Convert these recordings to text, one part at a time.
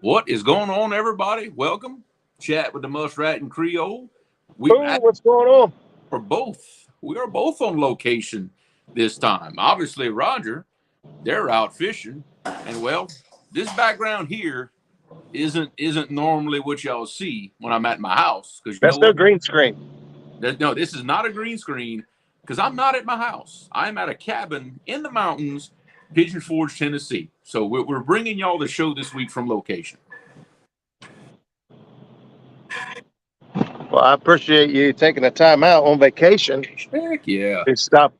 What is going on, everybody? Welcome. Chat with the Muskrat and Creole. What's going on? We are both on location this time. Obviously, Roger, they're out fishing, and well, this background here isn't normally what y'all see when I'm at my house, because that's no green screen. No, this is not a green screen, because I'm not at my house. I'm at a cabin in the mountains, Pigeon Forge, Tennessee. So we're bringing y'all the show this week from location. Well, I appreciate you taking the time out on vacation. Heck yeah! To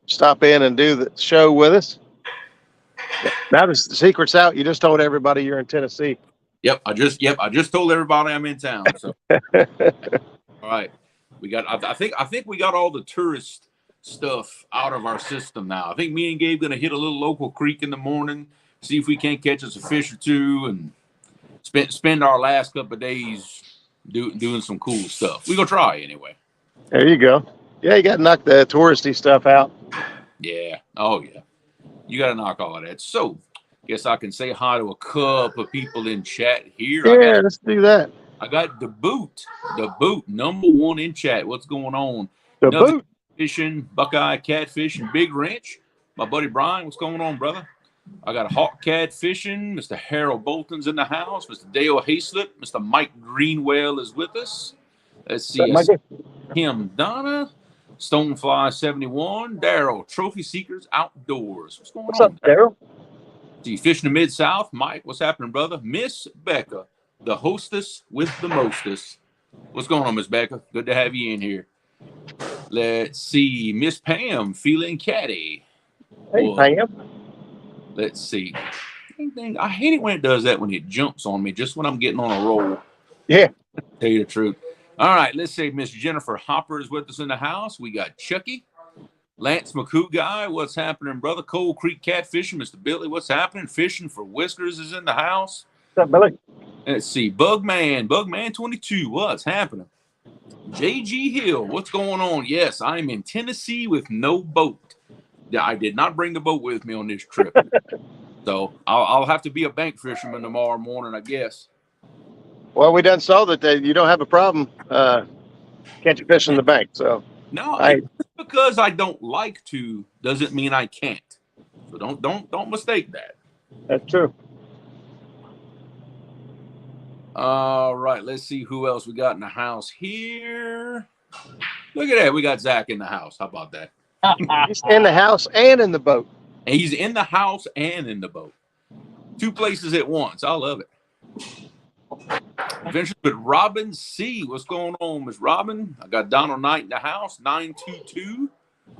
stop in and do the show with us. Now the secret's out. You just told everybody you're in Tennessee. Yep, I just told everybody I'm in town. So, all right, we got. I think we got all the tourist stuff out of our system now. I think me and Gabe gonna hit a little local creek in the morning, see if we can't catch us a fish or two, and spend our last couple of days doing some cool stuff. We gonna try anyway. There you go. Yeah, you got to knock the touristy stuff out. Yeah. Oh yeah. You got to knock all of that. So, guess I can say hi to a couple of people in chat here. Yeah, let's do that. I got the boot, #1 in chat. What's going on? The boot. Fishing, Buckeye Catfishing, Big Wrench. My buddy Brian, what's going on, brother? I got a Hawk Catfishing. Mr. Harold Bolton's in the house. Mr. Dale Hayslip. Mr. Mike Greenwell is with us. Let's see. Kim Donna. Stonefly 71. Daryl, Trophy Seekers Outdoors. What's going on? What's up, Daryl? See, Fishing the Mid-South. Mike, what's happening, brother? Miss Becca, the hostess with the mostest. What's going on, Miss Becca? Good to have you in here. Let's see. Miss Pam, feeling catty. Hey, Pam. Let's see. I hate it when it does that, when it jumps on me, just when I'm getting on a roll. Yeah. Tell you the truth. All right, let's say Miss Jennifer Hopper is with us in the house. We got Chucky, Lance McCoo guy. What's happening, brother? Cold Creek Catfishing. Mr. Billy, what's happening? Fishing for Whiskers is in the house. What's up, Billy? Let's see. Bugman 22. What's happening? JG Hill, what's going on? Yes, I'm in Tennessee with no boat. I did not bring the boat with me on this trip. So I'll have to be a bank fisherman tomorrow morning, I guess. Well, we done saw that you don't have a problem catching fish in the bank. So no, because I don't like to doesn't mean I can't. So don't mistake that. That's true. All right, let's see who else we got in the house here. Look at that, we got Zach in the house. How about that? He's in the house and in the boat. And he's in the house and in the boat. 2 places at once. I love it. Adventures with Robin C. What's going on, Miss Robin? I got Donald Knight in the house. 922.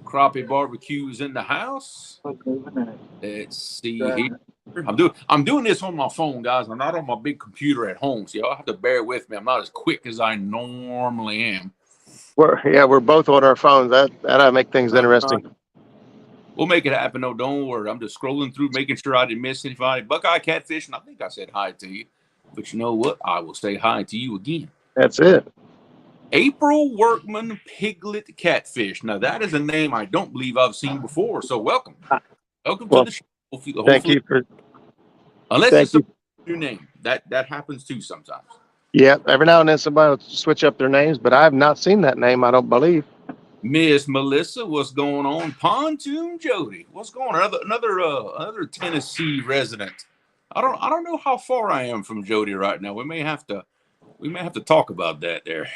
Crappie Barbecue is in the house. Let's see here. I'm doing this on my phone, guys. I'm not on my big computer at home, so y'all have to bear with me. I'm not as quick as I normally am. We're both on our phones. That'll make things interesting. We'll make it happen, though. Don't worry. I'm just scrolling through, making sure I didn't miss anybody. Buckeye Catfishing. I think I said hi to you. But you know what? I will say hi to you again. That's it. April Workman Piglet Catfish. Now, that is a name I don't believe I've seen before. So, welcome. Welcome to the show. Hopefully, thank you. Unless it's a new name. That happens too sometimes. Yeah, every now and then somebody will switch up their names, but I have not seen that name, I don't believe. Miss Melissa, what's going on? Pontoon Jody, what's going on? Another Tennessee resident. I don't know how far I am from Jody right now. We may have to talk about that there.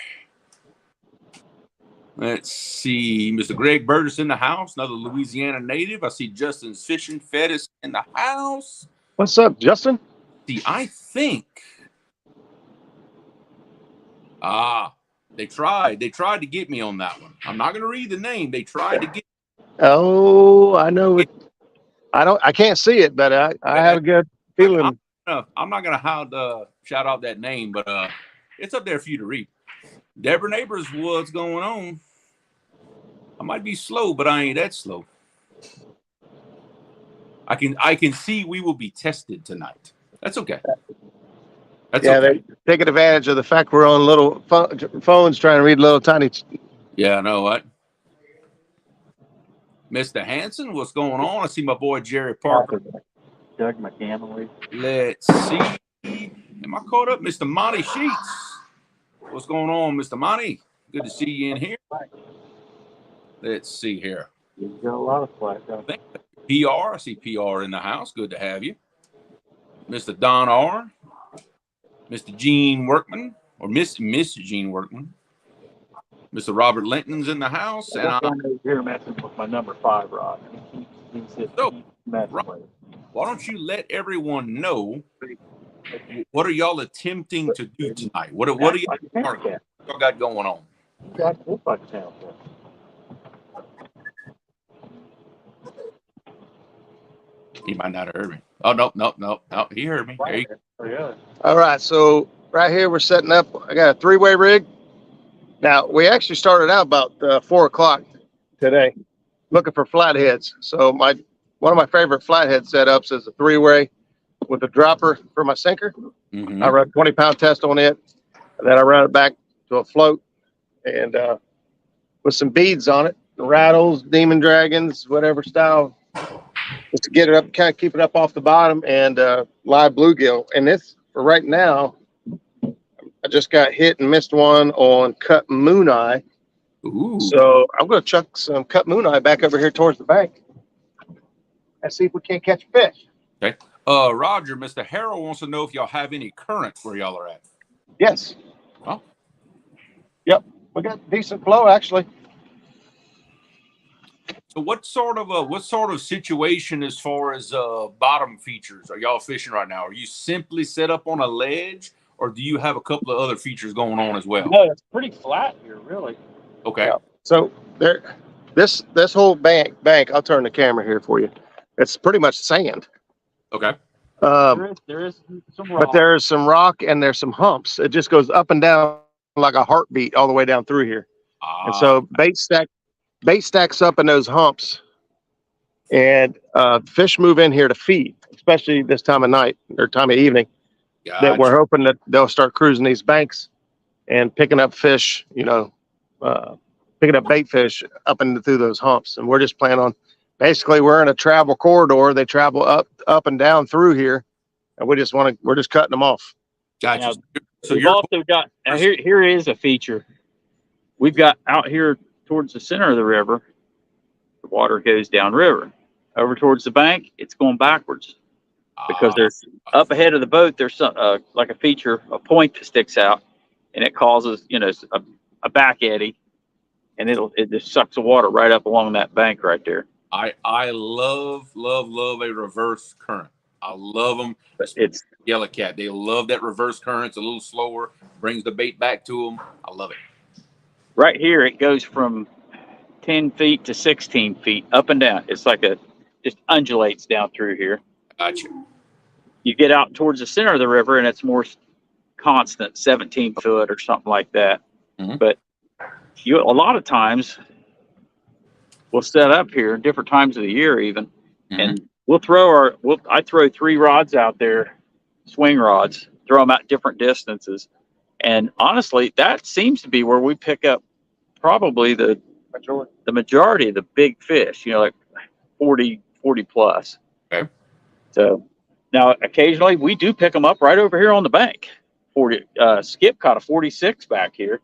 Let's see. Mr. Greg Burgess in the house, another Louisiana native. I see Justin's Fishing Fetish in the house. What's up, Justin? See, I think they tried to get me on that one. I'm not gonna read the name. They tried to get Oh, I know it. I can't see it, but I have a good feeling. I'm not gonna shout out that name, but it's up there for you to read. Deborah Neighbors, what's going on? I might be slow, but I ain't that slow. I can see we will be tested tonight. That's okay. They're taking advantage of the fact we're on little phones trying to read little tiny. Yeah, I know what. Mr. Hanson, what's going on? I see my boy Jerry Parker. Doug McCamley. Let's see. Am I caught up? Mr. Monty Sheets. What's going on, Mr. Monty? Good to see you in here. Let's see here. You got a lot of flash out there. PR. I see PR in the house. Good to have you. Mr. Don R. Mr. Gene Workman, or Miss Gene Workman. Mr. Robert Linton's in the house. And I'm here messing with my number 5 rod. He said, why don't you let everyone know what are y'all attempting to do tonight? What are y'all got going on? He might not have heard me. Oh, no. He heard me. There you go. All right, so right here we're setting up. I got a 3-way rig. Now, we actually started out about 4 o'clock today looking for flatheads. So one of my favorite flathead setups is a 3-way with a dropper for my sinker. I run a 20-pound test on it, and then I run it back to a float and with some beads on it, rattles, demon dragons, whatever style, just to get it up, kind of keep it up off the bottom, and live bluegill. And this, for right now, I just got hit and missed one on cut moon eye. Ooh. So I'm going to chuck some cut moon eye back over here towards the bank and see if we can't catch a fish. Okay. Roger, Mr. Harrell wants to know if y'all have any current where y'all are at. Yes. Oh. Yep. We got decent flow, actually. So what sort of situation as far as bottom features are y'all fishing right now? Are you simply set up on a ledge, or do you have a couple of other features going on as well? No, it's pretty flat here, really. Okay. Yeah. So this whole bank, I'll turn the camera here for you. It's pretty much sand. Okay. There is some rock. But there's some rock and there's some humps. It just goes up and down like a heartbeat all the way down through here. And so bait stacks up in those humps, and fish move in here to feed, especially this time of night or time of evening. Gotcha. That we're hoping that they'll start cruising these banks and picking up fish, picking up bait fish up and through those humps. And we're just planning on, basically we're in a travel corridor. They travel up and down through here, and we're just cutting them off. Gotcha. Now, So we've also got, now here is a feature. We've got out here towards the center of the river, the water goes downriver. Over towards the bank, it's going backwards because there's up ahead of the boat. There's some like a feature, a point that sticks out, and it causes a back eddy, and it just sucks the water right up along that bank right there. I love a reverse current. I love them. It's Yellow cat. They love that reverse current. It's a little slower, brings the bait back to them. I love it. right here. It goes from 10 feet to 16 feet up and down. It's like just undulates down through here. Gotcha. You get out towards the center of the river and it's more constant, 17 foot or something like that. Mm-hmm. But a lot of times we'll set up here different times of the year even, mm-hmm. and I throw 3 rods out there, swing rods, throw them out different distances. And honestly, that seems to be where we pick up probably the majority of the big fish, like 40 plus. Okay. So now occasionally we do pick them up right over here on the bank. Skip caught a 46 back here.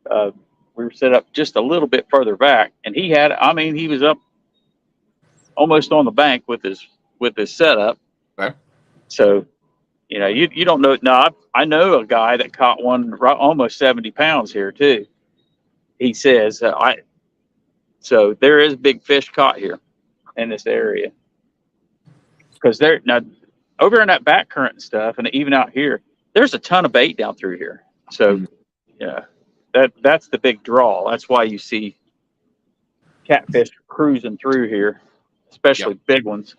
We were set up just a little bit further back, and he was up almost on the bank with his setup. Okay. So, you don't know. No, I know a guy that caught one almost 70 pounds here too. He says, so there is big fish caught here in this area, because now over in that back current and stuff, and even out here, there's a ton of bait down through here. So, yeah, that's the big draw. That's why you see catfish cruising through here, especially big ones.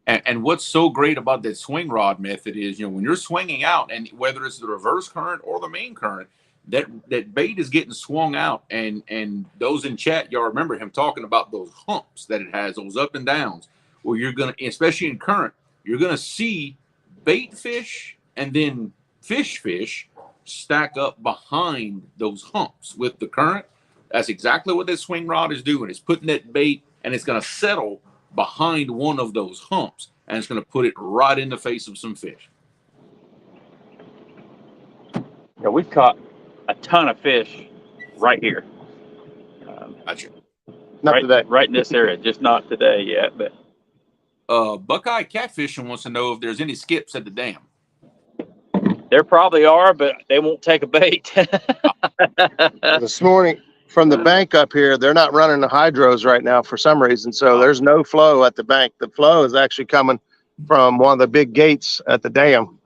And what's so great about that swing rod method is, when you're swinging out, and whether it's the reverse current or the main current, that bait is getting swung out. And those in chat, y'all remember him talking about those humps that it has, those up and downs, where you're going to, especially in current, you're going to see bait fish and then fish stack up behind those humps with the current. That's exactly what that swing rod is doing. It's putting that bait and it's going to settle behind one of those humps, and it's going to put it right in the face of some fish. Yeah, we've caught a ton of fish right here. Gotcha. Not today. Right in this area, just not today yet. But Buckeye Catfishing wants to know if there's any skips at the dam. there probably are, but they won't take a bait. This morning from the bank up here, they're not running the hydros right now for some reason. So there's no flow at the bank. The flow is actually coming from one of the big gates at the dam.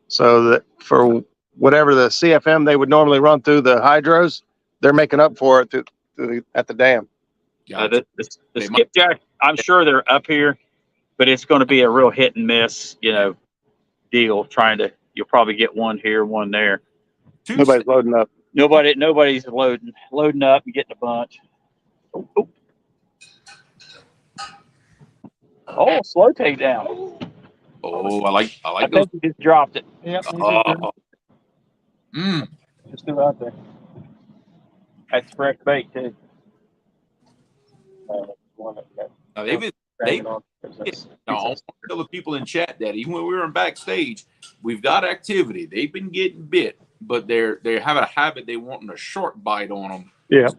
So that for whatever the CFM they would normally run through the hydros, they're making up for it at the dam. The skipjack, I'm sure they're up here, but it's going to be a real hit and miss, deal. You'll probably get one here, one there. Nobody's loading up. Nobody's loading up and getting a bunch. Oh, slow takedown. Oh, I like I those. think he just dropped it. Yep. Just threw out there. That's fresh bait too. Now, I want to tell the people in chat that even when we were in backstage, we've got activity. They've been getting bit, but they have a habit they wanting a short bite on them. Yeah. So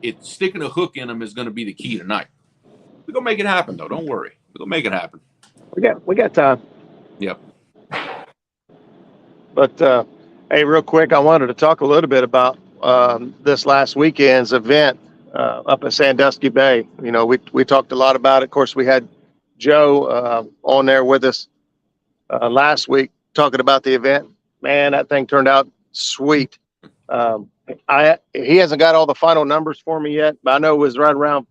it's sticking a hook in them is going to be the key tonight. We're gonna make it happen though. Don't worry. We're gonna make it happen. We got time. Yep. But hey, real quick, I wanted to talk a little bit about this last weekend's event up at Sandusky Bay. We talked a lot about it. Of course, we had Joe on there with us last week talking about the event. Man, that thing turned out sweet. He hasn't got all the final numbers for me yet, but I know it was right around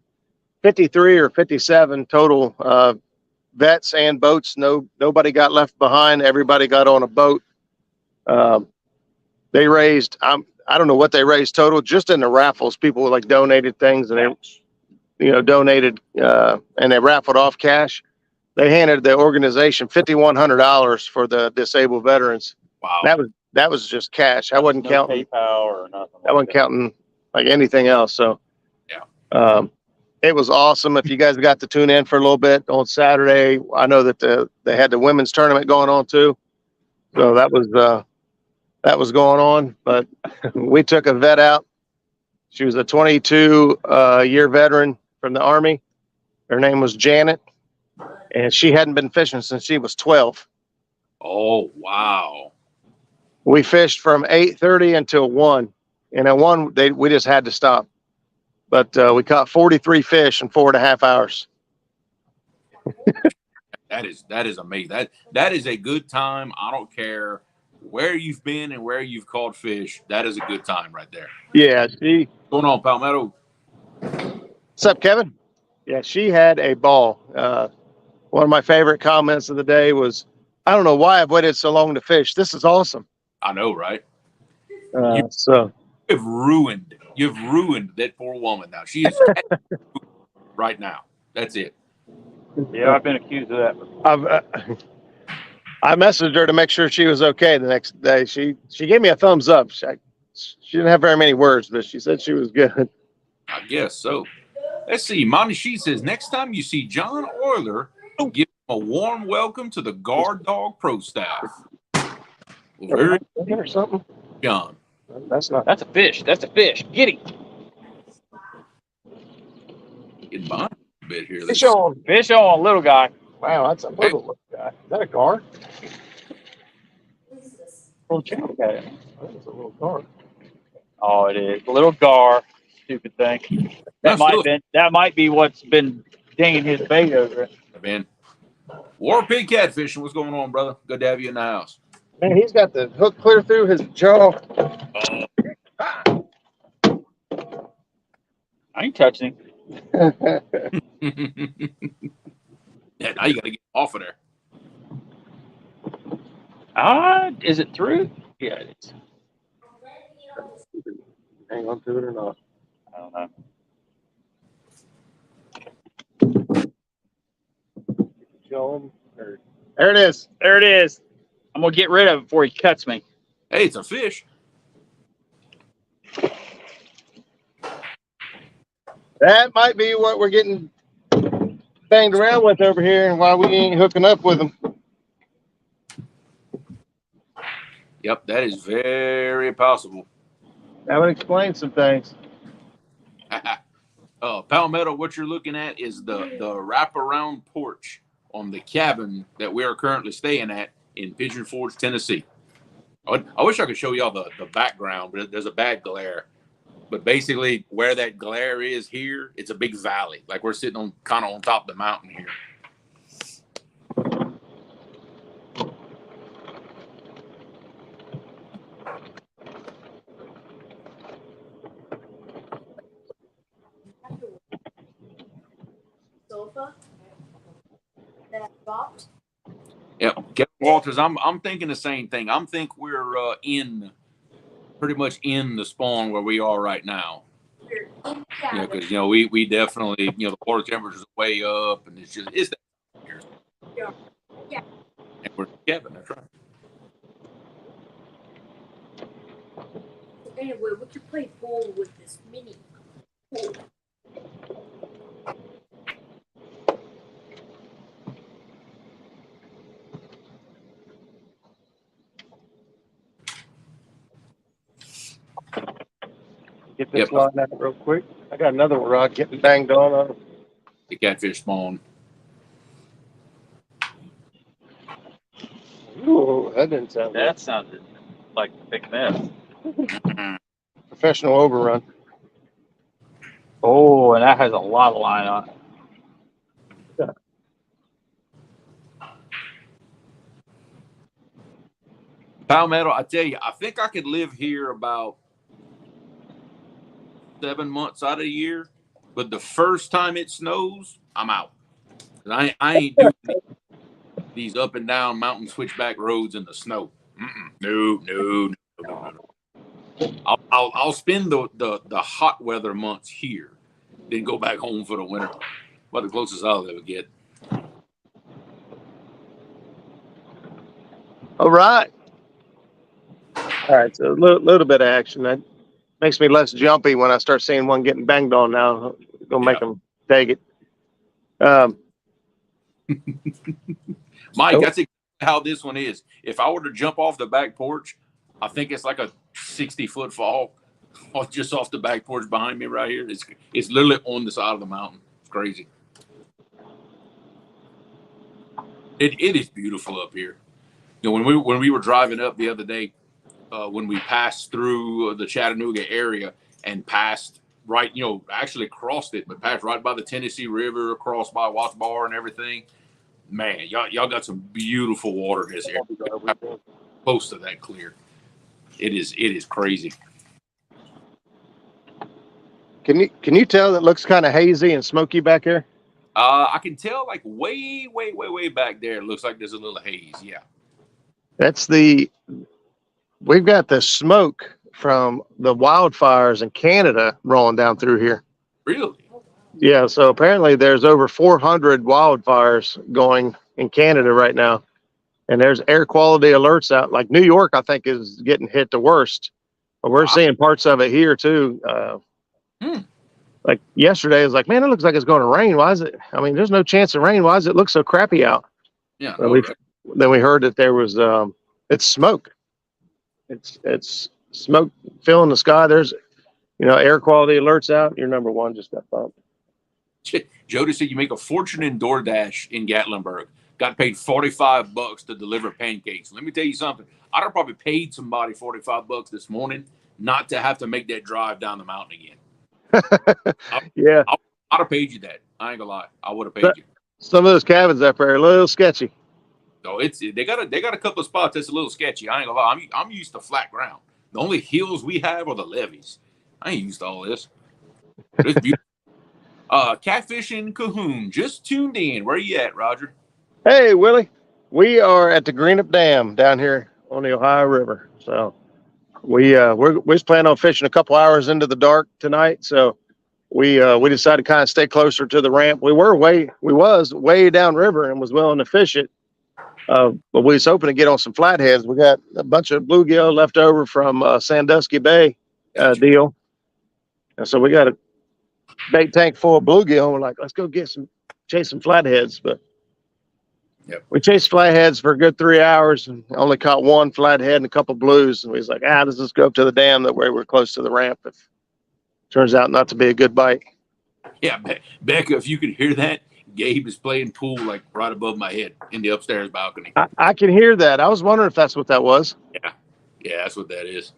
53 or 57 total vets and boats. Nobody got left behind. Everybody got on a boat. They raised, I don't know what they raised total, just in the raffles. People like donated things, and they, donated, and they raffled off cash. They handed the organization $5,100 for the disabled veterans. Wow. That was just cash. I wasn't counting PayPal or nothing. I wasn't counting like anything else. So yeah. It was awesome. If you guys got to tune in for a little bit on Saturday, I know that they had the women's tournament going on too. So that was going on, but we took a vet out. She was a 22 year veteran from the Army. Her name was Janet, and she hadn't been fishing since she was 12. Oh, wow. We fished from 8:30 until 1, and at 1 we just had to stop. But we caught 43 fish in 4.5 hours. That is amazing. That is a good time. I don't care where you've been and where you've caught fish. That is a good time right there. Yeah, What's going on, Palmetto? What's up, Kevin? Yeah, she had a ball. One of my favorite comments of the day was, "I don't know why I've waited so long to fish. This is awesome." I know, right? So You've ruined that poor woman. Now she is right now. That's it. Yeah, I've been accused of that. I messaged her to make sure she was okay the next day. She gave me a thumbs up. She didn't have very many words, but she said she was good. I guess so. Let's see. Monty She says, next time you see John Euler, give him a warm welcome to the Guard Dog Pro staff. Well, very Or something. John. That's a fish. That's a fish. Get him. Getting behind a bit here. Fish on. Fish on, little guy. Wow, that's a little guy. Is that a gar? Little channel guy. That was a little gar. Oh, it is. A little gar. Stupid thing. That might be what's been dinging his bait over it. Man. War Pig Catfishing. What's going on, brother? Good to have you in the house. Man, he's got the hook clear through his jaw. I ain't touching him. Yeah, now you got to get off of there. Is it through? Yeah, it is. Hang on to it or not? I don't know. There it is. There it is. I'm gonna get rid of it before he cuts me. Hey, it's a fish. That might be what we're getting banged around with over here and why we ain't hooking up with them. Yep, that is very possible. That would explain some things. Palmetto, what you're looking at is the wraparound porch on the cabin that we are currently staying at in Pigeon Forge, Tennessee. I wish I could show y'all the background, but there's a bad glare. But basically, where that glare is here, it's a big valley. Like we're sitting on kind of on top of the mountain here. Sofa that dropped. Yep, Kevin Walters. I'm thinking the same thing. I'm think we're pretty much in the spawn where we are right now. We're in the Yeah, cabin. because we definitely the water temperature's way up, and it's that here. Yeah. And we're in the cabin. That's right. So anyway, we could play pool with this mini pool. Get this Yep. line out real quick. I got another rod getting banged on. The catfish spawn. Ooh, that didn't sound good. That sounded like a big mess. Professional overrun. Oh, and that has a lot of line on it. Palmetto, I tell you, I think I could live here about 7 months out of the year, but the first time it snows, I'm out. I ain't doing these up and down mountain switchback roads in the snow. No. I'll spend the hot weather months here, then go back home for the winter. About the closest I'll ever get. All right. All right. So a little bit of action. That makes me less jumpy when I start seeing one getting banged on now. Gonna make them take it. Mike, that's exactly how this one is. If I were to jump off the back porch, I think it's like a 60-foot fall just off the back porch behind me right here. It's literally on the side of the mountain. It's crazy. It is beautiful up here. When we were driving up the other day, when we passed through the Chattanooga area and passed right, actually crossed it, but passed right by the Tennessee River, across by Watts Bar and everything. Man, y'all got some beautiful water in this area. Close to that clear. It is crazy. Can you tell that looks kind of hazy and smoky back here? I can tell like way back there. It looks like there's a little haze. Yeah. We've got the smoke from the wildfires in Canada rolling down through here. Really? Yeah. So apparently there's over 400 wildfires going in Canada right now. And there's air quality alerts out. Like New York, I think, is getting hit the worst. But we're seeing parts of it here too. Like yesterday, it was like, man, it looks like it's going to rain. Why is it? I mean, there's no chance of rain. Why does it look so crappy out? Yeah. Then we heard that there was it's smoke. It's smoke filling the sky. There's air quality alerts out. Your number one just got bumped. Jody said you make a fortune in DoorDash in Gatlinburg. Got paid $45 to deliver pancakes. Let me tell you something. I'd have probably paid somebody $45 this morning not to have to make that drive down the mountain again. Yeah. I'd have paid you that. I ain't gonna lie. I would have paid you. Some of those cabins up there are a little sketchy. So they got a couple of spots that's a little sketchy. I ain't gonna lie. I'm used to flat ground. The only hills we have are the levees. I ain't used to all this. But it's beautiful. Catfishing Cahoon just tuned in. Where are you at, Roger? Hey, Willie. We are at the Greenup Dam down here on the Ohio River. So we're just planning on fishing a couple hours into the dark tonight. So we decided to kind of stay closer to the ramp. We was way downriver and was willing to fish it. But we was hoping to get on some flatheads. We got a bunch of bluegill left over from Sandusky Bay deal. And so we got bait tank full of bluegill. And we're like, let's go chase some flatheads. But Yep. we chased flatheads for a good 3 hours and only caught one flathead and a couple blues. And we was like, let's just go up to the dam. That way we're close to the ramp. If turns out not to be a good bite. Yeah, Becca, if you could hear that, Gabe is playing pool like right above my head in the upstairs balcony. I can hear that. I was wondering if that's what that was. Yeah, that's what that is.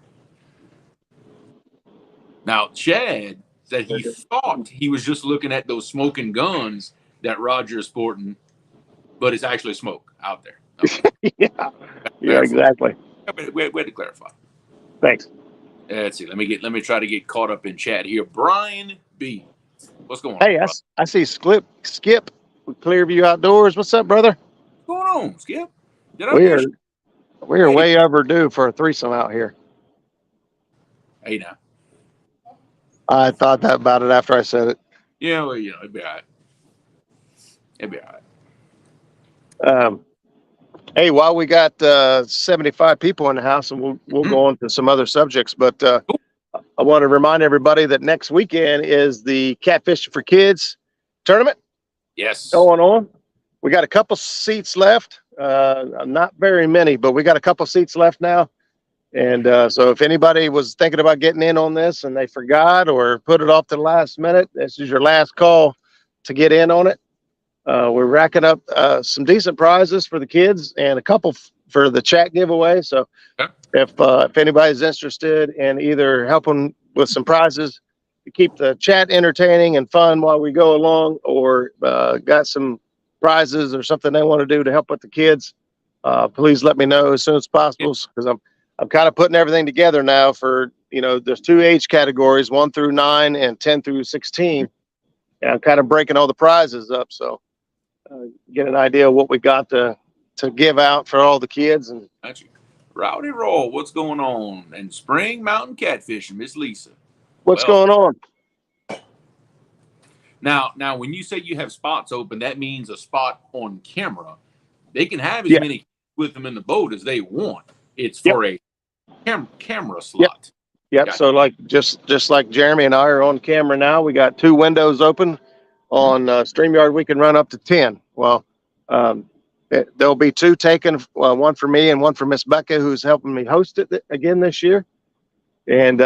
Now, Chad said he thought he was just looking at those smoking guns that Roger is sporting, but it's actually smoke out there. Okay. Yeah, exactly. We had to clarify. Thanks. Let's see. Let me try to get caught up in chat here. Brian B, what's going on? Hey, I see Skip with Clearview Outdoors. What's up, brother? What's going on, Skip? Did I We miss are you? way overdue for a threesome out here. Hey, now. I thought that about it after I said it. Yeah, well, it'd be all right. It'd be all right. Hey, while we got 75 people in the house, and we'll go on to some other subjects, but I want to remind everybody that next weekend is the Catfishing for Kids tournament Yes. going on. We got a couple seats left, not very many, but we got a couple seats left now. And so if anybody was thinking about getting in on this and they forgot or put it off to the last minute, this is your last call to get in on it. We're racking up some decent prizes for the kids and a couple for the chat giveaway. So if anybody's interested in either helping with some prizes to keep the chat entertaining and fun while we go along, or got some prizes or something they want to do to help with the kids, please let me know as soon as possible, because I'm kind of putting everything together now for, there's 2 age categories, 1 through 9 and 10 through 16. And I'm kind of breaking all the prizes up. So get an idea of what we got to give out for all the kids. And Got you. Rowdy Roll, what's going on? And Spring Mountain Catfishing, Miss Lisa. what's going on? Now, when you say you have spots open, that means a spot on camera. They can have as many with them in the boat as they want. It's for a camera slot. Yep. Gotcha. So like just like Jeremy and I are on camera now, we got 2 windows open on StreamYard. We can run up to 10. Well, there'll be 2 taken, one for me and one for Miss Becca, who's helping me host it again this year. And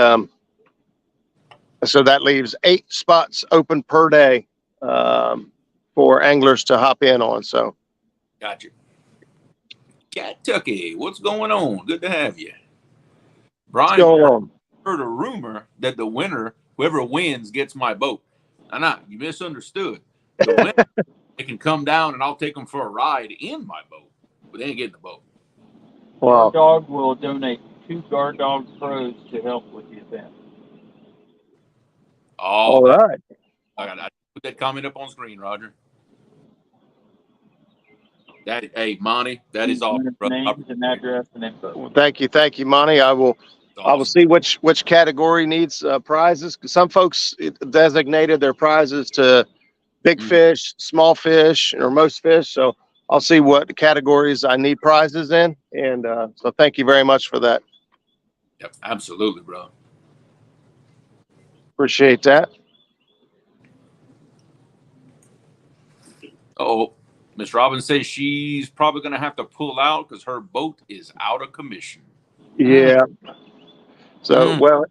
so that leaves 8 spots open per day for anglers to hop in on. So, Gotcha. Kentucky, what's going on? Good to have you. Brian, what's going on? Heard a rumor that the winner, whoever wins, gets my boat. No, you misunderstood. The winner, they can come down and I'll take them for a ride in my boat, but they ain't getting the boat. Wow. Guard Dog will donate 2 Guard Dog Pros to help with the event. All right. I put that comment up on screen, Roger. Hey, Monty, that is awesome. Names and address and info. Well, thank you, Monty. I will see which category needs prizes. Some folks designated their prizes to big fish, small fish, or most fish. So I'll see what categories I need prizes in. And so thank you very much for that. Yep, absolutely, bro. Appreciate that. Oh, Miss Robbins says she's probably going to have to pull out because her boat is out of commission. Yeah. So well,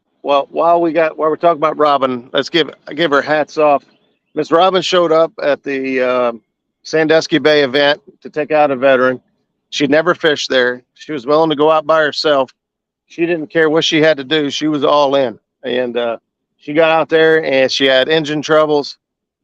while we're talking about Robin, let's give her hats off. Miss Robin showed up at the Sandusky Bay event to take out a veteran. She'd never fished there. She was willing to go out by herself. She didn't care what she had to do. She was all in. And she got out there and she had engine troubles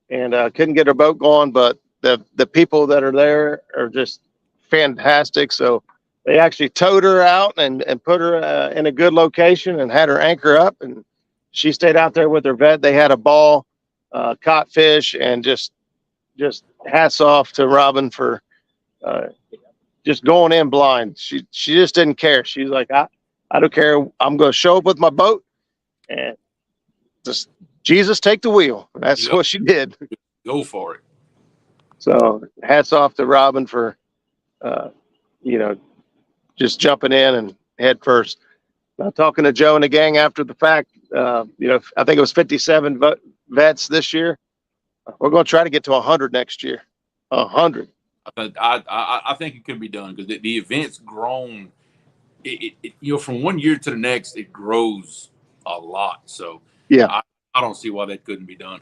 and couldn't get her boat going. But the people that are there are just fantastic. So they actually towed her out and put her in a good location and had her anchor up. And she stayed out there with her vet. They had a ball, caught fish, and just hats off to Robin for just going in blind. She just didn't care. She's like, I don't care. I'm going to show up with my boat and just Jesus take the wheel. That's what she did. Go for it. So hats off to Robin for, just jumping in and head first. Now talking to Joe and the gang after the fact, I think it was 57 vets this year. We're going to try to get to 100 next year. 100. I think it could be done because the event's grown. From one year to the next, it grows a lot. So Yeah. I don't see why that couldn't be done.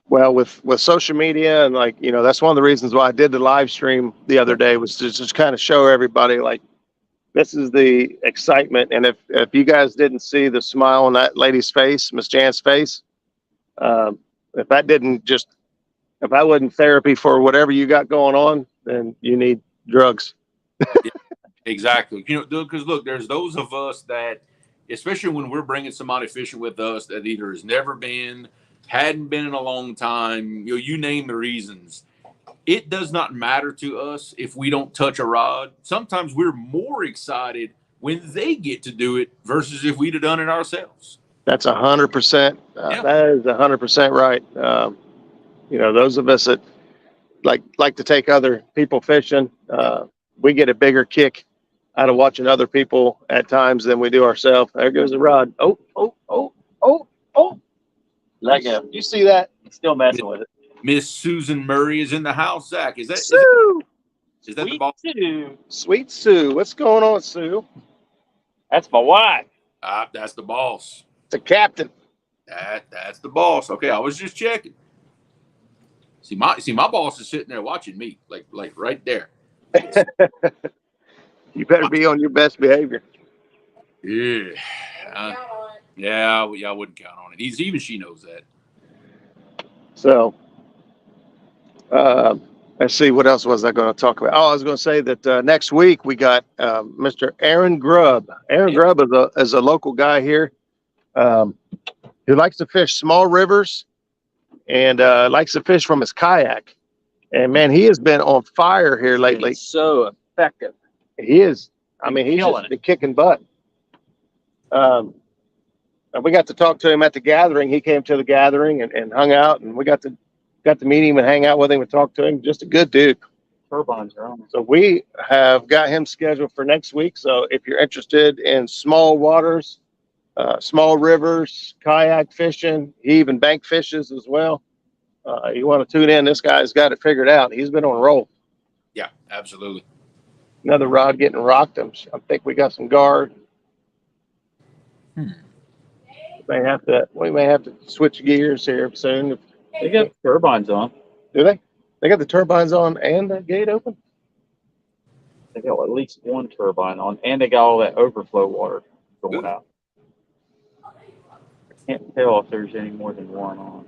Well, with social media and that's one of the reasons why I did the live stream the other day was to just kind of show everybody like this is the excitement. And if you guys didn't see the smile on that lady's face, Miss Jan's face, if I wasn't therapy for whatever you got going on, then you need drugs. Yeah, exactly. Because look, there's those of us that, especially when we're bringing somebody fishing with us that either has never been, hadn't been in a long time, you name the reasons. It does not matter to us if we don't touch a rod. Sometimes we're more excited when they get to do it versus if we'd have done it ourselves. That's 100%. Yeah. That is 100% right. Those of us that like to take other people fishing, we get a bigger kick out of watching other people at times than we do ourselves. There goes the rod. Oh. Let go. You see that? Still messing with it. Miss Susan Murray is in the house. Zach, is that the ball? Sweet Sue. What's going on, Sue? That's my wife. That's the boss. The captain. That's the boss. Okay, I was just checking. See my boss is sitting there watching me, like right there. You better be on your best behavior. Yeah. Yeah, I wouldn't count on it. Even she knows that. So, let's see. What else was I going to talk about? Oh, I was going to say that next week we got Mr. Aaron Grubb. Aaron Grubb is a local guy here who likes to fish small rivers and likes to fish from his kayak. And, man, he has been on fire here lately. It's so effective. He is. I mean, he's just been kicking butt. We got to talk to him at the gathering. He came to the gathering and hung out, and we got to meet him and hang out with him and talk to him. Just a good dude. Turbines are on. So we have got him scheduled for next week. So if you're interested in small waters, small rivers, kayak fishing, he even bank fishes as well. You want to tune in, this guy's got it figured out. He's been on a roll. Yeah, absolutely. Another rod getting rocked. I think we got some guard. We may have to switch gears here soon. They got turbines on. Do they? They got the turbines on and the gate open? They got at least one turbine on, and they got all that overflow water going out. I can't tell if there's any more than one on.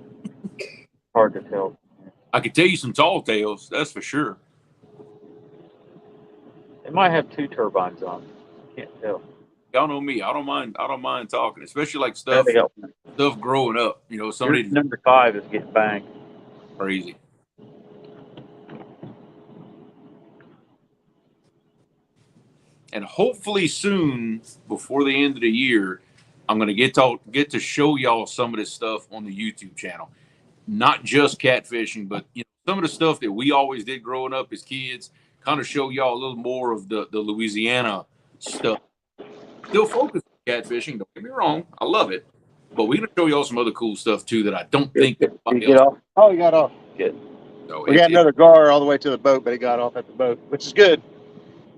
Hard to tell. I could tell you some tall tales, that's for sure. They might have two turbines on. Can't tell. Y'all know me. I don't mind talking, especially like stuff growing up. Somebody number 5 is getting banged. Crazy. And hopefully soon, before the end of the year, I'm gonna get to show y'all some of this stuff on the YouTube channel. Not just catfishing, but some of the stuff that we always did growing up as kids. Kind of show y'all a little more of the Louisiana stuff. Still focus on catfishing. Don't get me wrong, I love it, but we're gonna show y'all some other cool stuff too that I don't think that. He got off. Good. So we got another gar all the way to the boat, but he got off at the boat, which is good.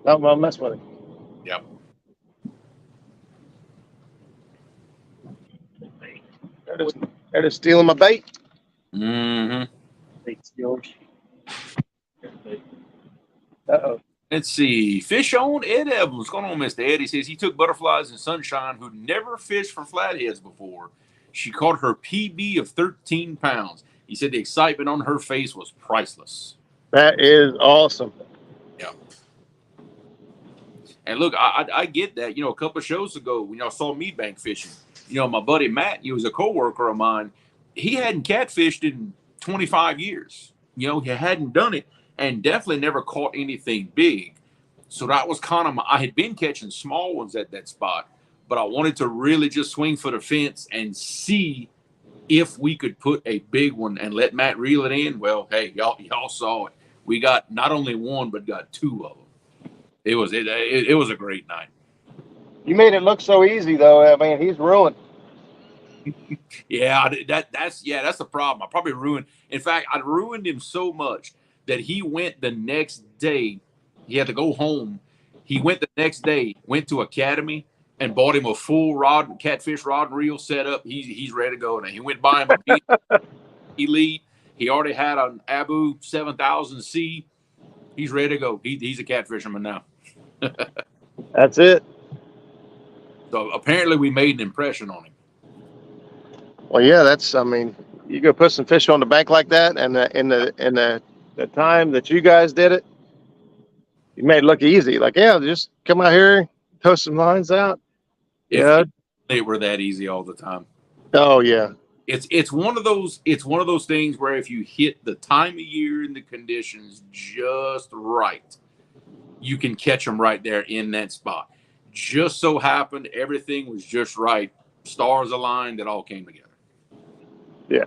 I'll mess with him. Yep. They're just stealing my bait. Mm-hmm. Bait stealers. Uh-oh. Let's see. Fish on Ed Evans. What's going on, Mr. Ed? He says he took butterflies in Sunshine who never fished for flatheads before. She caught her PB of 13 pounds. He said the excitement on her face was priceless. That is awesome. Yeah. And look, I get that. A couple of shows ago when y'all saw me bank fishing, my buddy Matt, he was a coworker of mine. He hadn't catfished in 25 years. He hadn't done it. And definitely never caught anything big. So that was kind of I had been catching small ones at that spot, but I wanted to really just swing for the fence and see if we could put a big one and let Matt reel it in. Well, hey, y'all saw it. We got not only one, but got two of them. It was a great night. You made it look so easy, though. I mean, he's ruined. Yeah, that's the problem. I probably ruined. In fact, I ruined him so much that he went the next day. He had to go home. He went the next day, went to Academy and bought him a full catfish rod and reel setup. He's ready to go now. He went by him a big elite. He already had an Abu 7000C. He's ready to go. He's a catfisherman now. That's it. So apparently we made an impression on him. Well, yeah, I mean, you go put some fish on the bank like that, and in the time that you guys did it, you made it look easy. Like, yeah, just come out here, toast some lines out. Yeah. They were that easy all the time. Oh yeah. It's one of those things where if you hit the time of year and the conditions just right, you can catch them right there in that spot. Just so happened everything was just right. Stars aligned, it all came together. Yeah.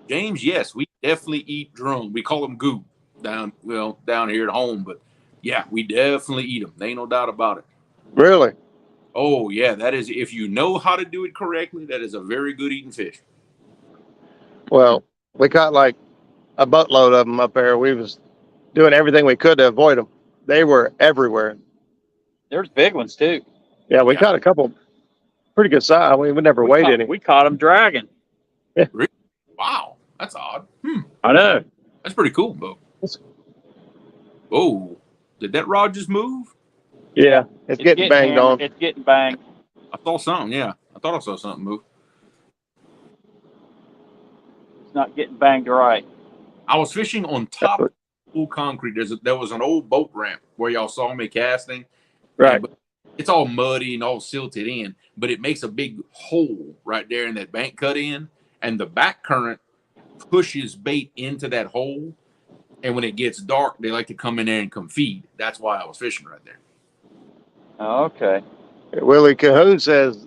James, yes, we definitely eat drum. We call them goo down here at home, but yeah, we definitely eat them. There ain't no doubt about it. Really? Oh yeah, that is, if you know how to do it correctly, that is a very good eating fish. Well, we caught like a buttload of them up there. We was doing everything we could to avoid them. They were everywhere. There's big ones too. Yeah, we caught a couple pretty good size. We never weighed any. We caught them dragging. Yeah. Really? Wow, that's odd. I know. That's pretty cool, Bo. Oh, did that rod just move? Yeah, it's getting banged hammered. on. It's getting banged. I saw something. Yeah, I thought I saw something move. It's not getting banged right. I was fishing on top of full concrete. There was an old boat ramp where y'all saw me casting. Right. It's all muddy and all silted in, but it makes a big hole right there in that bank cut in, and the back current pushes bait into that hole. And when it gets dark, they like to come in there and come feed. That's why I was fishing right there. Oh, okay. Willie Cahoon says,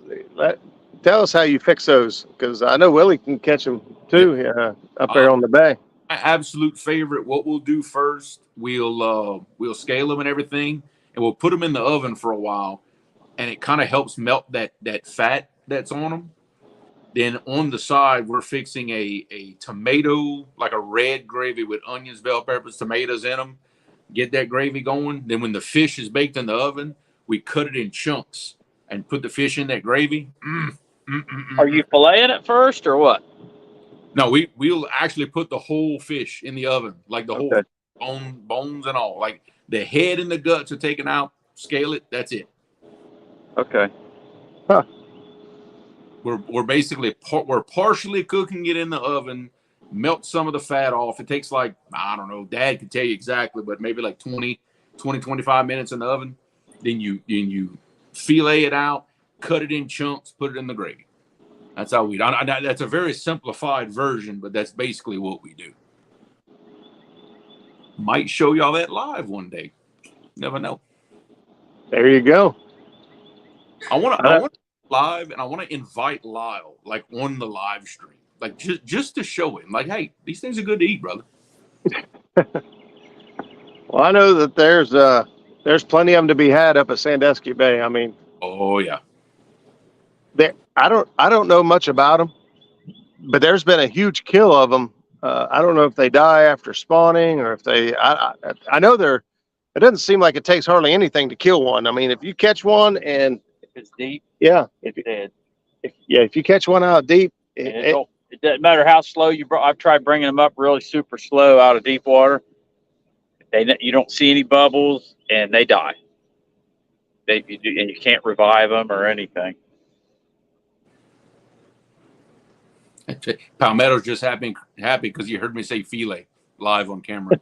tell us how you fix those, because I know Willie can catch them too up there on the bay. My absolute favorite, what we'll do first, we'll scale them and everything, and we'll put them in the oven for a while, and it kind of helps melt that fat that's on them. Then on the side, we're fixing a tomato, like a red gravy with onions, bell peppers, tomatoes in them. Get that gravy going. Then when the fish is baked in the oven, we cut it in chunks and put the fish in that gravy. Are you filleting it first or what? No, we'll actually put the whole fish in the oven, like the whole bones and all. Like the head and the guts are taken out, scale it, that's it. Okay. Huh. We're basically we're partially cooking it in the oven, melt some of the fat off. It takes like, I don't know, Dad could tell you exactly, but maybe like 25 minutes in the oven. Then you fillet it out, cut it in chunks, put it in the gravy. That's how we do. That's a very simplified version, but that's basically what we do. Might show y'all that live one day. Never know. There you go. I want to live, and I want to invite Lyle, like on the live stream, like just to show him, like, hey, these things are good to eat, brother. Well, I know that there's plenty of them to be had up at Sandusky Bay. I mean, oh yeah. I don't know much about them, but there's been a huge kill of them. I don't know if they die after spawning or if they. I know it doesn't seem like it takes hardly anything to kill one. I mean, if you catch one and if it's deep, it's dead. If you catch one out deep, it doesn't matter how slow you. I've tried bringing them up really super slow out of deep water. You don't see any bubbles, and they die. And you can't revive them or anything. Palmetto's just happy because you heard me say filet live on camera.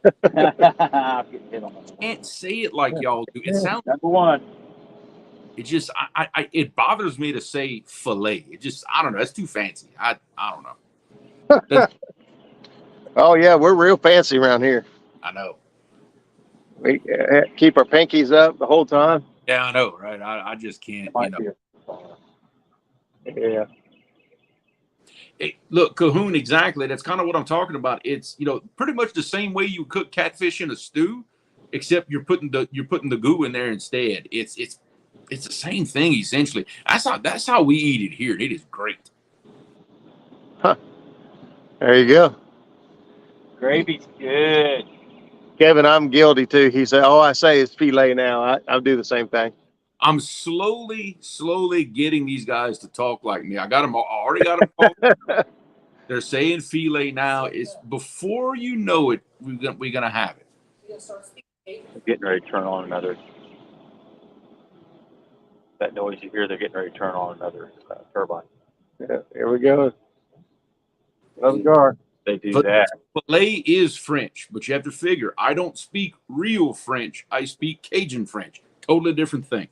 Can't say it like y'all do. It sounds number one. It just it bothers me to say fillet. It just, I don't know. That's too fancy. I don't know. Oh yeah, we're real fancy around here. I know. We keep our pinkies up the whole time. Yeah, I know, right? I just can't. Yeah. Hey, look, Cahoon, exactly. That's kind of what I'm talking about. It's, pretty much the same way you cook catfish in a stew, except you're putting the goo in there instead. It's the same thing essentially. That's how we eat it here. It is great. There you go. Gravy's good. Kevin, I'm guilty too. He said, all I say is filet now. I do the same thing. I'm slowly getting these guys to talk like me. I already got them talking. They're saying filet now. It's before you know it, we're gonna have it. They're getting ready to turn on another. That noise you hear, they're getting ready to turn on another turbine. Yeah, here we go. Another jar. They do But that. filet is French, but you have to figure I don't speak real French. I speak Cajun French. Totally different thing.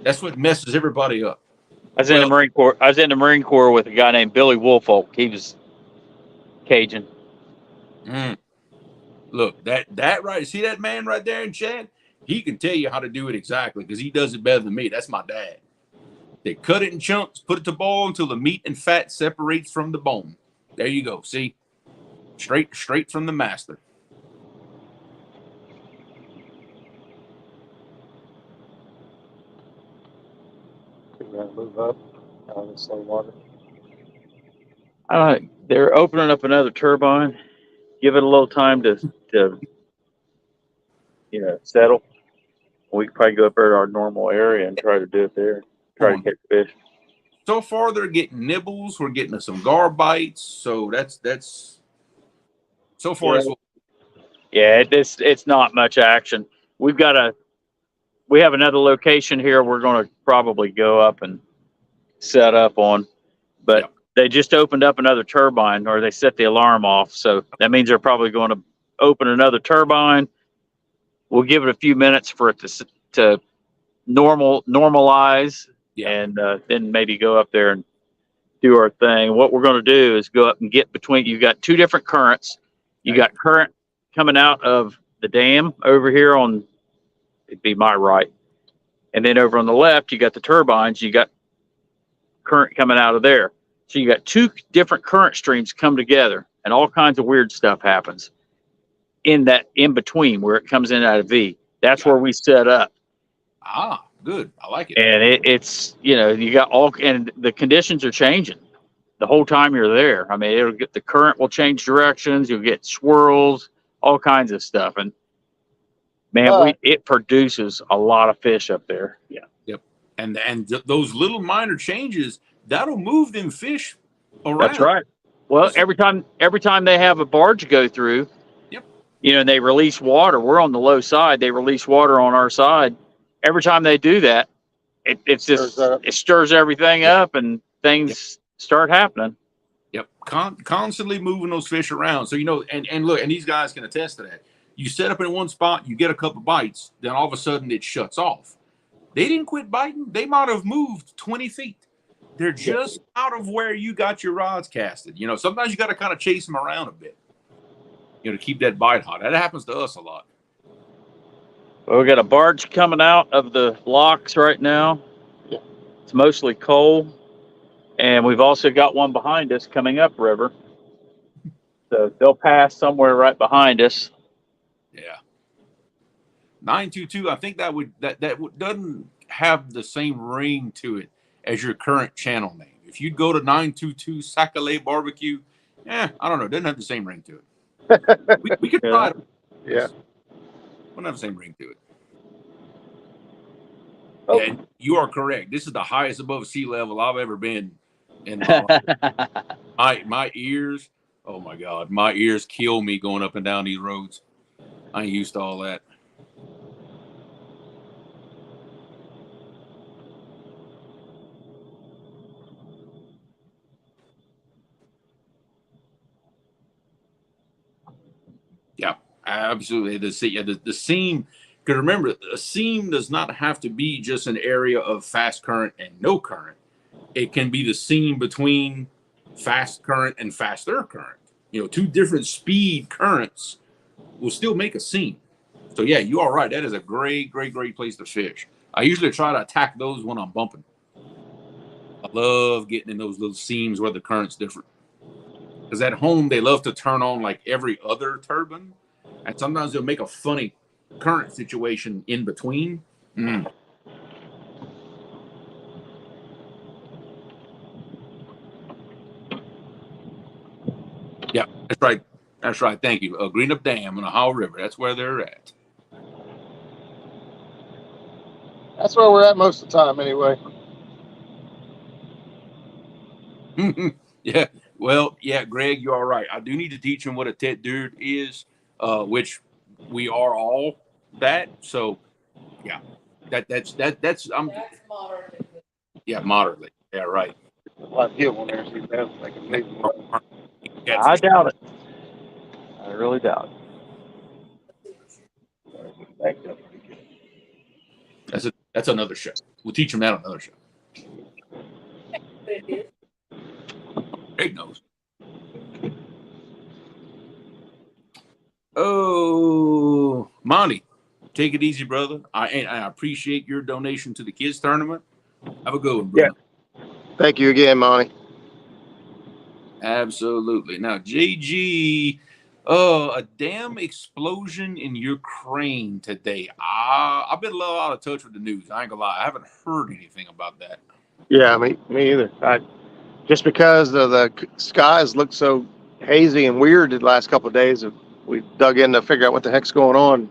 That's what messes everybody up. I was in the Marine Corps. I was in the Marine Corps with a guy named Billy Woolfolk. He was Cajun. Look, that right. See that man right there in chat? He can tell you how to do it exactly because he does it better than me. That's my dad. They cut it in chunks, put it to boil until the meat and fat separates from the bone. There you go. See, straight from the master. We're gonna move up out of the slow water. They're opening up another turbine. Give it a little time to settle. We could probably go up there to our normal area and try to do it there. Try to catch fish. So far, they're getting nibbles. We're getting some gar bites. So that's so far. Yeah, it's not much action. We have another location here. We're going to probably go up and set up on, but they just opened up another turbine, or they set the alarm off. So that means they're probably going to open another turbine. We'll give it a few minutes for it to normalize, and then maybe go up there and do our thing. What we're going to do is go up and get between. You got two different currents. You got current coming out of the dam over here on, it'd be my right, and then over on the left you got the turbines. You got current coming out of there. So you got two different current streams come together, and all kinds of weird stuff happens in that in between where it comes in out of V. That's where we set up. Ah, good. I like it. And it's you got all, and the conditions are changing the whole time you're there. I mean, it'll get, the current will change directions. You'll get swirls, all kinds of stuff, and man, it produces a lot of fish up there. Yeah. Yep. And those little minor changes that'll move them fish around. That's right. Well, every time they have a barge go through, and they release water. We're on the low side. They release water on our side. Every time they do that, it stirs everything up, and things start happening. Yep. Constantly moving those fish around. So, and look, and these guys can attest to that. You set up in one spot, you get a couple bites, then all of a sudden it shuts off. They didn't quit biting. They might have moved 20 feet. They're just out of where you got your rods casted. Sometimes you got to kind of chase them around a bit, to keep that bite hot. That happens to us a lot. Well, we got a barge coming out of the locks right now. It's mostly coal. And we've also got one behind us coming up river. So they'll pass somewhere right behind us. Yeah. 922, I think that doesn't have the same ring to it as your current channel name. If you go to 922 Sacalay Barbecue, I don't know, it doesn't have the same ring to it. We could try it. Yeah. Wouldn't have the same ring to it. Oh. Yeah, you are correct. This is the highest above sea level I've ever been in my life. My ears, oh my God, my ears kill me going up and down these roads. I ain't used to all that. Yeah, absolutely. The seam, because remember, a seam does not have to be just an area of fast current and no current. It can be the seam between fast current and faster current. Two different speed currents will still make a seam. So yeah, you are right. That is a great place to fish. I usually try to attack those when I'm bumping. I love getting in those little seams where the current's different. Because at home, they love to turn on like every other turbine. And sometimes they'll make a funny current situation in between. Yeah, that's right. That's right. Thank you. Greenup Dam and Ohio River. That's where they're at. That's where we're at most of the time, anyway. Yeah. Well, yeah, Greg, you're all right. I do need to teach him what a tet dirt is, which we are all that. So, yeah, that's I'm That's modern. yeah, moderately. Yeah, right. A lot of hill on there, so you have like a big one. I Catfish. doubt it. I really doubt That's another show. We'll teach him that on another show. It is. Greg knows. Oh, Monty, take it easy, brother. I appreciate your donation to the kids tournament. Have a good one, brother. Yeah. Thank you again, Monty. Absolutely. Now, JG, a damn explosion in Ukraine today. I've been a little out of touch with the news. I ain't gonna lie. I haven't heard anything about that. Yeah, me either. Just because the skies look so hazy and weird the last couple of days, we dug in to figure out what the heck's going on.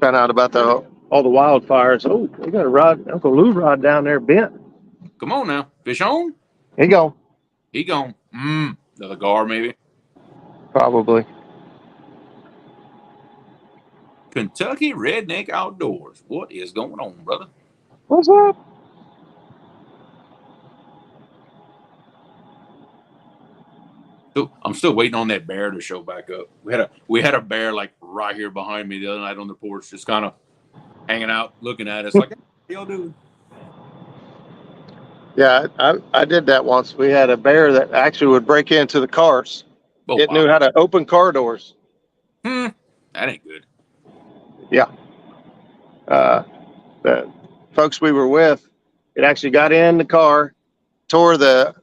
Found out about all the wildfires. Oh, we got a rod, Uncle Lou rod down there bent. Come on now. Fish on? He gone. He gone. Another gar, maybe. Probably. Kentucky Redneck Outdoors. What is going on, brother? What's up? I'm still waiting on that bear to show back up. We had a bear like right here behind me the other night on the porch, just kind of hanging out, looking at us like, "What y'all doing?" Yeah, I did that once. We had a bear that actually would break into the cars. Oh, It wow. knew how to open car doors. That ain't good. Yeah. The folks we were with, it actually got in the car, tore the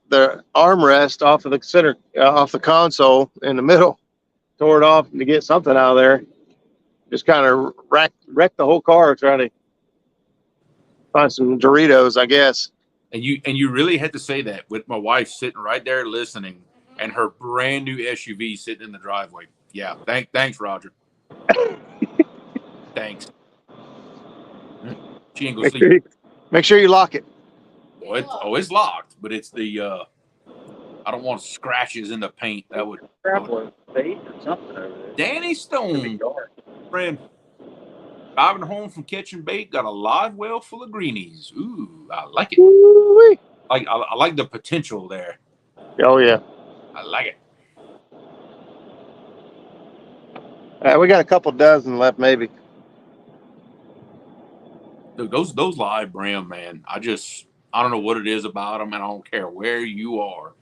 armrest off of the center, off the console in the middle, tore it off to get something out of there. Just kind of wrecked the whole car trying to find some Doritos, I guess. And you really had to say that with my wife sitting right there listening, and her brand new SUV sitting in the driveway. Yeah, thanks, Roger. Thanks. She ain't gonna sleep. Make sure you lock it. It's locked, but it's the I don't want scratches in the paint. That would bait or something over there. Danny Stone, friend, driving home from catching bait, got a live well full of greenies. Ooh, I like it. Woo-wee. I like the potential there. Oh yeah. I like it. We got a couple dozen left, maybe. Dude, those live brim, man. I don't know what it is about them, and I don't care where you are.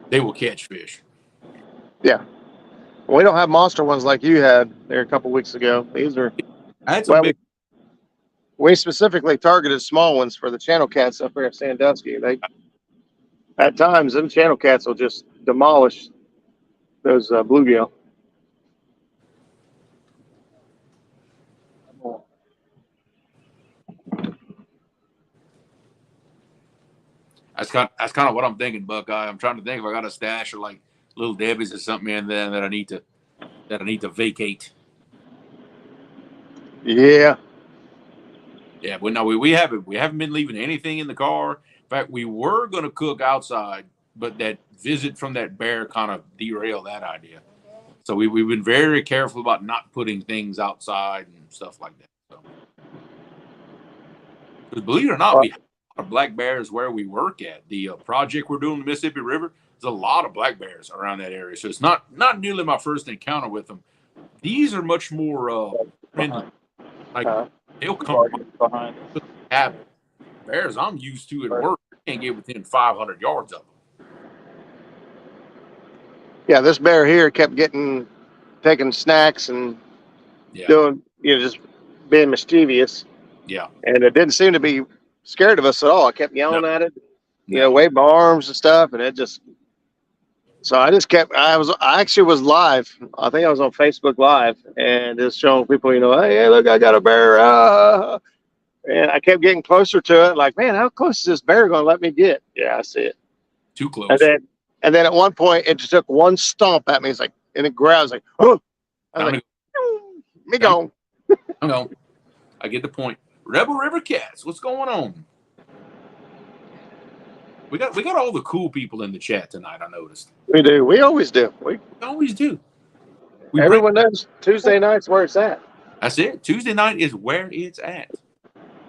They will catch fish. Yeah. We don't have monster ones like you had there a couple weeks ago. These are. That's a big. We specifically targeted small ones for the channel cats up there at Sandusky. At times, them channel cats will just demolish those bluegill. That's kind of what I'm thinking, Buckeye. I'm trying to think if I got a stash of like Little Debbie's or something in there that I need to vacate. Yeah. Yeah, but no, we haven't been leaving anything in the car. In fact, we were going to cook outside, but that visit from that bear kind of derailed that idea. So we've been very careful about not putting things outside and stuff like that. So, because believe it or not, we have a lot of black bears where we work at. The project we're doing in the Mississippi River, there's a lot of black bears around that area. So it's not nearly my first encounter with them. These are much more friendly. Like they'll come behind the cabin. Bears I'm used to at work, you can't get within 500 yards of them. Yeah, this bear here kept taking snacks and doing, just being mischievous. Yeah. And it didn't seem to be scared of us at all. I kept yelling at it, waving my arms and stuff, and it just. So I just kept. I actually was live. I think I was on Facebook Live and just showing people, hey, look, I got a bear. And I kept getting closer to it. Like, man, how close is this bear going to let me get? Yeah, I see it. Too close. And then And then at one point, it just took one stomp at me. It's like, and it growls like, oh, I was like, me go. No, I get the point. Rebel River Cats, what's going on? We got all the cool people in the chat tonight. I noticed. We do. We always do. We always do. everyone knows Tuesday night's where it's at. That's it. Tuesday night is where it's at.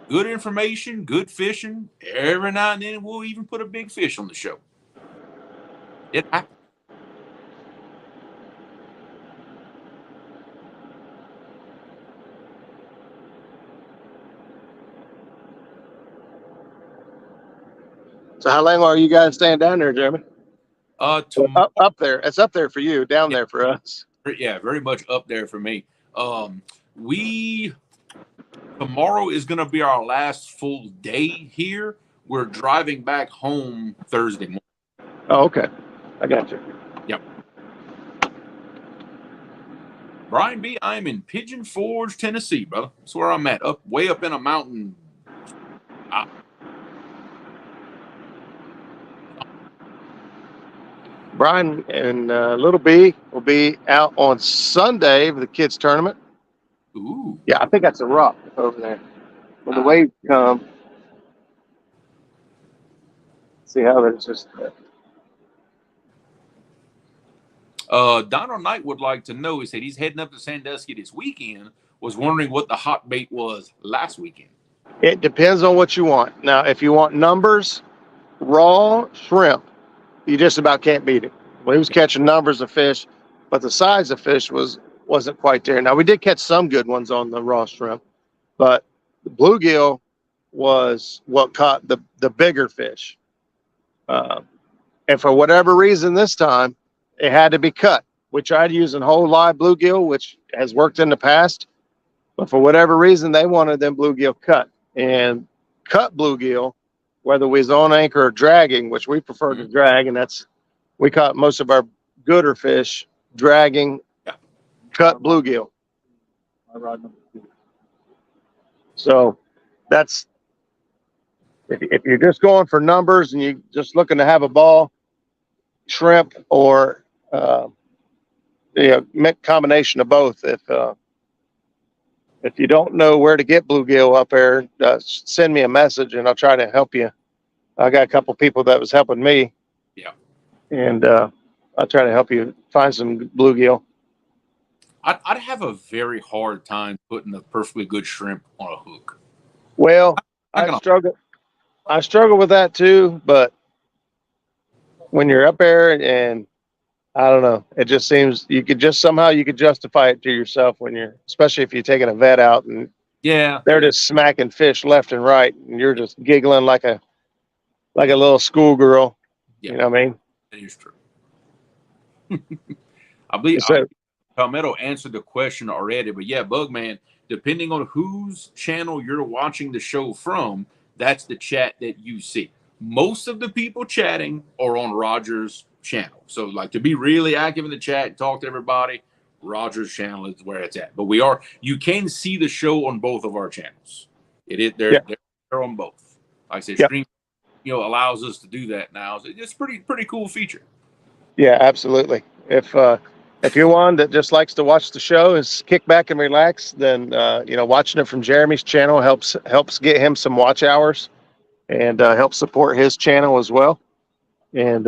Good information, good fishing. Every now and then we'll even put a big fish on the show. It happens. So how long are you guys staying down there, Jeremy? Up there. It's up there for you. Down there for us. Yeah, very much up there for me. Tomorrow is going to be our last full day here. We're driving back home Thursday morning. Oh, okay. I got you. Yep. Brian B., I'm in Pigeon Forge, Tennessee, brother. That's where I'm at. Way up in a mountain. Brian and Little B will be out on Sunday for the kids tournament. Ooh. Yeah, I think that's a rock over there. When the waves come, see how that's just. Donald Knight would like to know. He said he's heading up to Sandusky this weekend. Was wondering what the hot bait was last weekend. It depends on what you want. Now, if you want numbers, raw shrimp, you just about can't beat it. Well, he was catching numbers of fish, but the size of fish wasn't quite there. Now, we did catch some good ones on the raw shrimp, but the bluegill was what caught the bigger fish. And for whatever reason this time, it had to be cut. We tried using whole live bluegill, which has worked in the past, but for whatever reason, they wanted them bluegill cut. And cut bluegill, whether we was on anchor or dragging, which we prefer to drag, and we caught most of our gooder fish dragging cut bluegill. So that's if you're just going for numbers and you're just looking to have a ball, shrimp or combination of both. If you don't know where to get bluegill up there, send me a message and I'll try to help you. I got a couple people that was helping me. Yeah. And I'll try to help you find some bluegill. I'd have a very hard time putting a perfectly good shrimp on a hook. Well, I struggle with that too, but when you're up there and I don't know, it just seems you could justify it to yourself especially if you're taking a vet out and they're just smacking fish left and right and you're just giggling like a little schoolgirl. Yeah. You know what I mean? That is true. I believe Palmetto answered the question already, but yeah, Bugman, depending on whose channel you're watching the show from, that's the chat that you see. Most of the people chatting are on Roger's channel. So like to be really active in the chat and talk to everybody, Roger's channel is where it's at. But you can see the show on both of our channels. They're on both. Like I said, Stream allows us to do that now. So it's pretty cool feature. Yeah, absolutely. If you're one that just likes to watch the show and kick back and relax, then watching it from Jeremy's channel helps get him some watch hours and help support his channel as well. And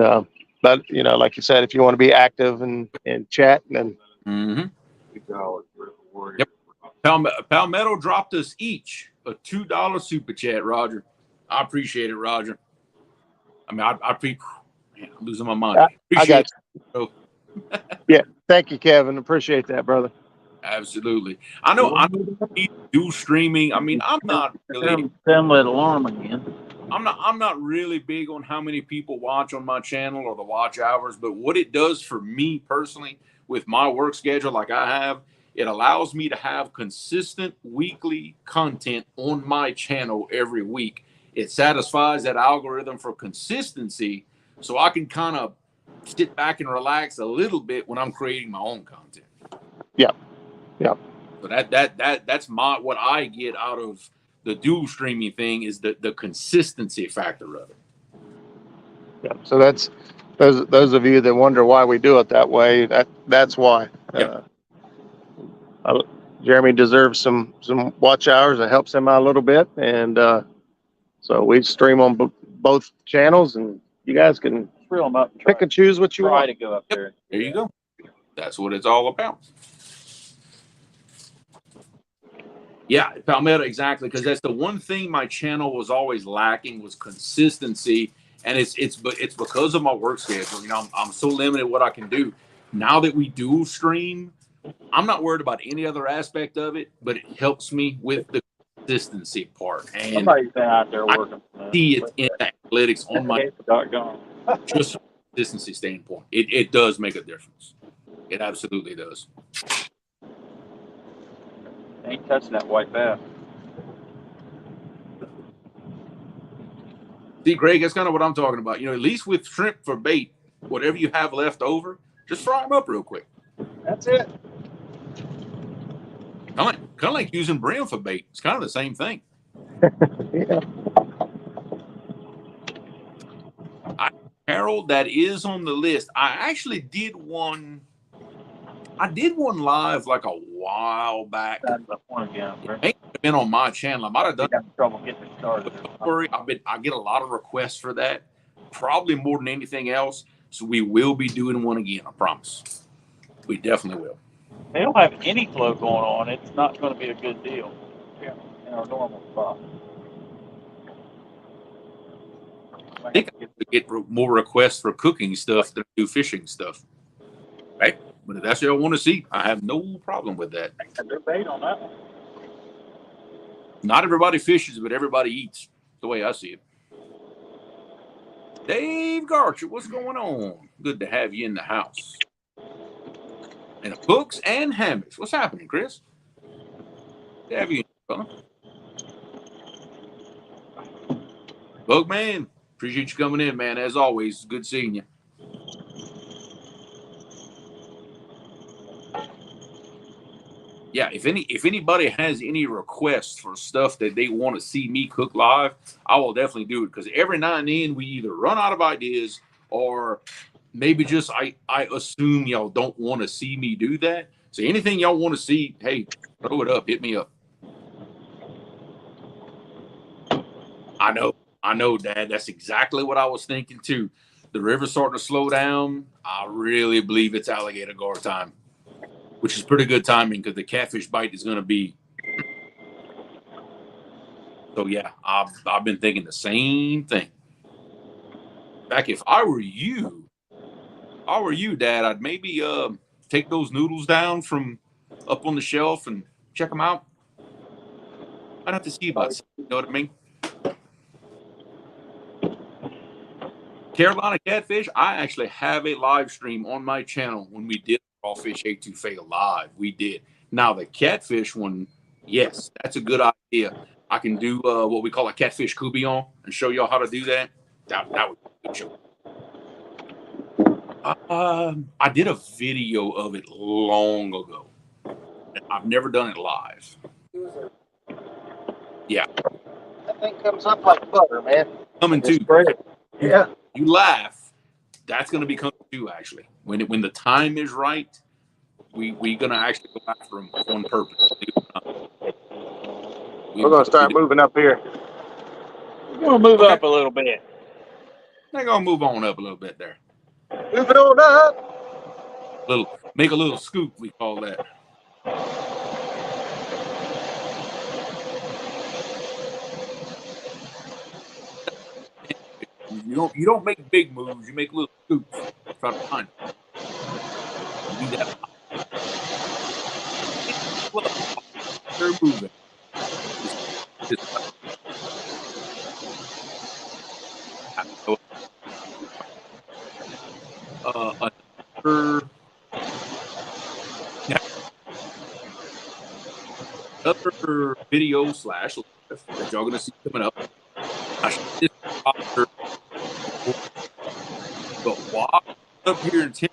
but like you said, if you want to be active and chat, then Yep. Palmetto dropped us each a $2 super chat, Roger. I appreciate it, Roger. I mean, I'm losing my mind. I got you. Yeah, thank you, Kevin. Appreciate that, brother. Absolutely. I know do streaming. I mean, I'm not really alarm again. I'm not really big on how many people watch on my channel or the watch hours, but what it does for me personally with my work schedule like I have, it allows me to have consistent weekly content on my channel every week. It satisfies that algorithm for consistency so I can kind of sit back and relax a little bit when I'm creating my own content. Yeah. Yeah. So that's what I get out of the dual streaming thing is the consistency factor of it. Yeah. So that's Those of you that wonder why we do it that way, that's why. Yep. Jeremy deserves some watch hours. It helps him out a little bit, and so we stream on both channels, and you guys can Reel them up. And pick and choose what you try want. to go up there. There you go. That's what it's all about. Yeah, Palmetto, exactly, because that's the one thing my channel was always lacking was consistency, and it's because of my work schedule. You know, I'm so limited what I can do. Now that we dual stream, I'm not worried about any other aspect of it, but it helps me with the consistency part. And Somebody's been out there working. see it in the analytics on my Gone. just from a consistency standpoint. It does make a difference. It absolutely does. Ain't touching that white bass. See, Greg, that's kind of what I'm talking about. You know, at least with shrimp for bait, whatever you have left over, just fry them up real quick. That's it. Kind of like using brim for bait. It's kind of the same thing. Yeah. Harold, that is on the list. I actually did one. I did one live like a while back. That's the point again. It may have been on my channel. I might have done. Having trouble getting it started. Don't worry, I get a lot of requests for that, probably more than anything else. So we will be doing one again. I promise. We definitely will. They don't have any flow going on. It's not going to be a good deal. Yeah, in our normal spot. I think I get more requests for cooking stuff than I do fishing stuff. Right? But if that's what I want to see, I have no problem with that. They're bait on that one. Not everybody fishes, but everybody eats. The way I see it. Dave Garcher, what's going on? Good to have you in the house. And hooks and hammocks. What's happening, Chris? Good to have you, fella. Bugman, appreciate you coming in, man. As always, good seeing you. Yeah, if anybody has any requests for stuff that they want to see me cook live, I will definitely do it, because every now and then we either run out of ideas or maybe just I assume y'all don't want to see me do that. So anything y'all want to see, hey, throw it up, hit me up. I know, Dad. That's exactly what I was thinking too. The river's starting to slow down. I really believe it's alligator gar time, which is pretty good timing because the catfish bite is going to be. So yeah, I've been thinking the same thing. Back if I were you, Dad, I'd maybe take those noodles down from up on the shelf and check them out. I'd have to see about it, you know what I mean? Carolina Catfish, I actually have a live stream on my channel when we did Crawfish Etouffee live. We did. Now the catfish one, yes, that's a good idea. I can do what we call a catfish coubillon and show y'all how to do that. That would be a good show. I did a video of it long ago. I've never done it live. Yeah. That thing comes up like butter, man. Coming too. Yeah. You laugh. That's going to be coming too, actually. When the time is right, we're going to actually go after them on purpose. We're going to start moving up here. We're going to move up a little bit. They're going to move on up a little bit there. Moving on up. Make a little scoop, we call that. You don't make big moves. You make little scoops. Try to find it. You do that. They're moving. Another video / live that y'all gonna see coming up. But while up here in Tennessee,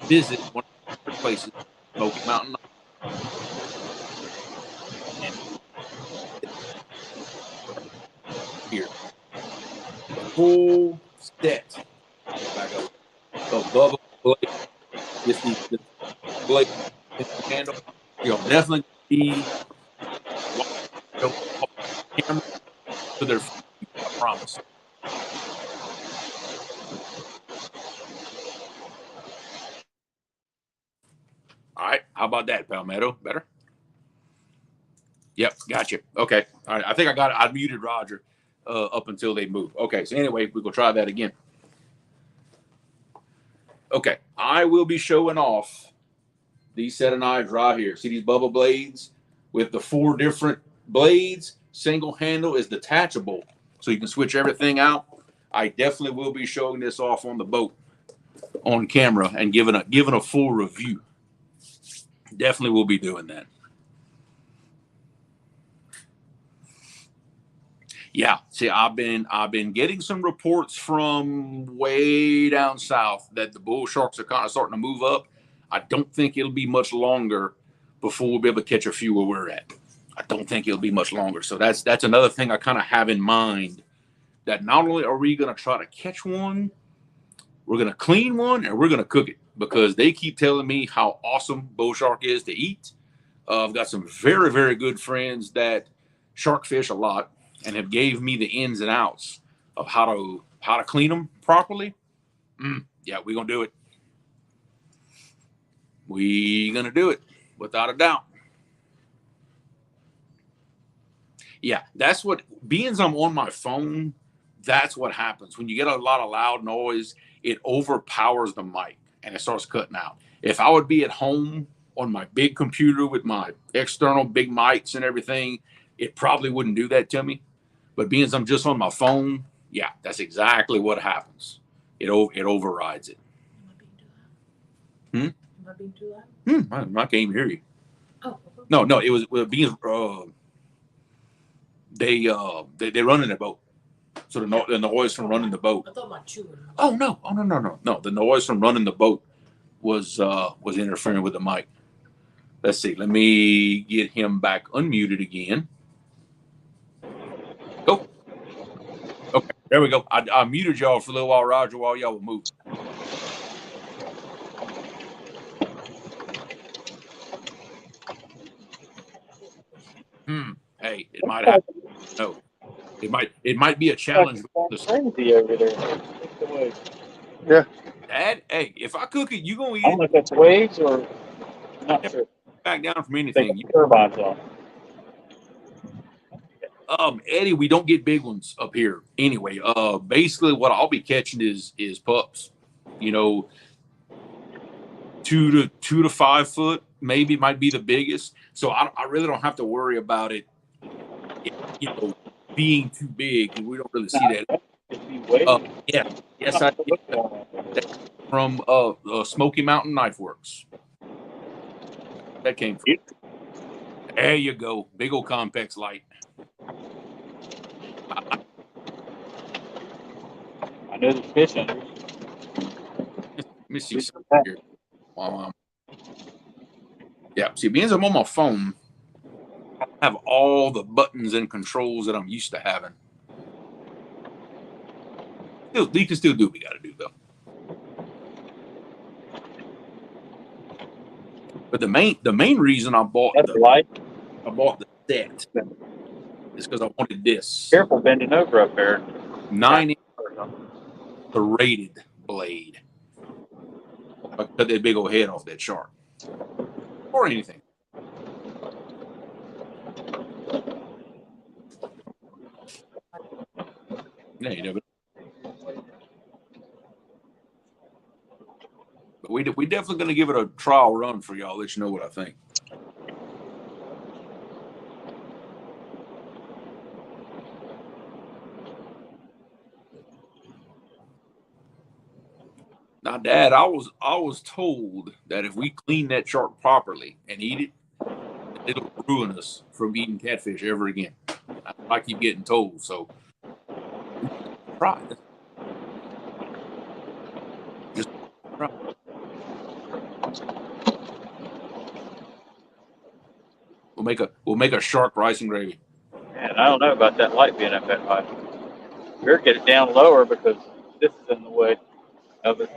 visit one of the places, Smoky Mountain. And here, the whole set. Back up. Above blade. This blade handle. You'll definitely be camera to their feet, I promise. All right. How about that, Palmetto? Better? Yep. Gotcha. Okay. All right. I think I got it. I muted Roger up until they move. Okay. So anyway, we're going to try that again. Okay. I will be showing off these set of knives right here. See these bubble blades with the 4 different blades? Single handle is detachable, so you can switch everything out. I definitely will be showing this off on the boat on camera and giving a full review. Definitely will be doing that. Yeah, see, I've been getting some reports from way down south that the bull sharks are kind of starting to move up. I don't think it'll be much longer before we'll be able to catch a few where we're at. I don't think it'll be much longer. So that's another thing I kind of have in mind, that not only are we going to try to catch one, we're going to clean one and we're going to cook it, because they keep telling me how awesome bull shark is to eat. I've got some very, very good friends that shark fish a lot and have gave me the ins and outs of how to clean them properly. Yeah, we're going to do it. We're going to do it without a doubt. Yeah, that's what, being I'm on my phone, that's what happens. When you get a lot of loud noise, it overpowers the mic and it starts cutting out. If I would be at home on my big computer with my external big mics and everything, it probably wouldn't do that to me. But being I'm just on my phone, yeah, that's exactly what happens. It overrides it. Am I being too loud? I can't even hear you. Oh. No, it was being they run in a boat, so the noise from running the boat. I thought my chewing. Oh no! The noise from running the boat was interfering with the mic. Let's see. Let me get him back unmuted again. Go. Okay, there we go. I muted y'all for a little while, Roger, while y'all were moving. Hey, it might happen. No, it might be a challenge. Crazy over there. Yeah. Dad, hey, if I cook it, you gonna eat I don't know it. if that's waves or not sure. Back down from Take anything. the turbines on. Eddie, we don't get big ones up here anyway. Basically, what I'll be catching is pups. You know, 2 to 5 foot, maybe might be the biggest. So I really don't have to worry about it, you know, being too big. We don't really see that. Yes, I did. From Smoky Mountain Knife Works. That came from. There you go, big old Compex light. I know there's fish in there. Let me see something here. Yeah, see, being I'm on my phone, I have all the buttons and controls that I'm used to having. You can still do what we got to do, though. But the main reason I bought the set is because I wanted this. Careful bending over up there. 9-inch serrated blade. I cut that big old head off that shark. Or anything. Yeah, you know, but we definitely going to give it a trial run for y'all. Let you know what I think. Now, Dad, I was told that if we clean that shark properly and eat it, it'll ruin us from eating catfish ever again. I keep getting told, so try it. Just try. We'll make a shark rice and gravy. And I don't know about that light being up that high. We'll get it down lower because this is in the way of it.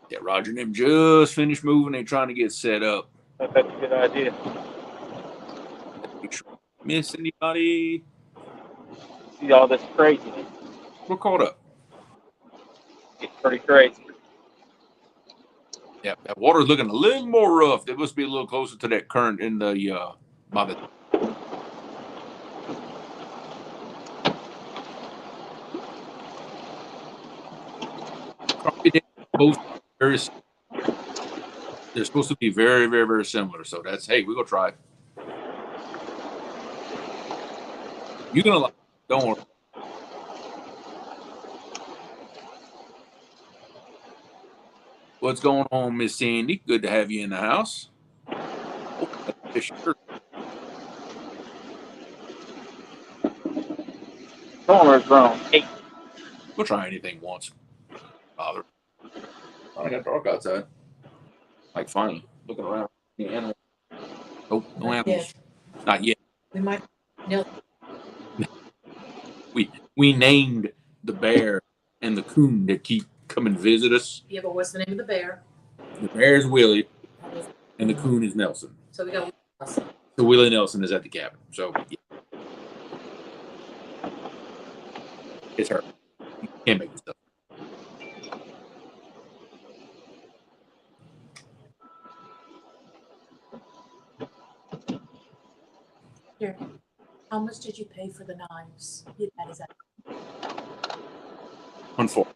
Yeah, Roger and them just finished moving. They're trying to get set up. That's a good idea. Make sure we miss anybody. See all this craziness. We're caught up. It's pretty crazy. Yeah, that water's looking a little more rough. It must be a little closer to that current in the by the. They're supposed to be very, very, very similar. So that's, hey, we're gonna try it. You're gonna like it. Don't worry. What's going on, Miss Sandy? Good to have you in the house. Oh, fish shirt. Corner's wrong. Hey, We'll try anything once. Bother. I got dark outside. Like finally looking around. The animal. Nope, no animals. Not yet. We might. No. We named the bear and the coon that keep coming visit us. Yeah, but what's the name of the bear? The bear is Willie, and the coon is Nelson. So we got. So Willie Nelson is at the cabin. So yeah. It's her. You can't make this up. Here. How much did you pay for the knives? That is that. Unfortunately,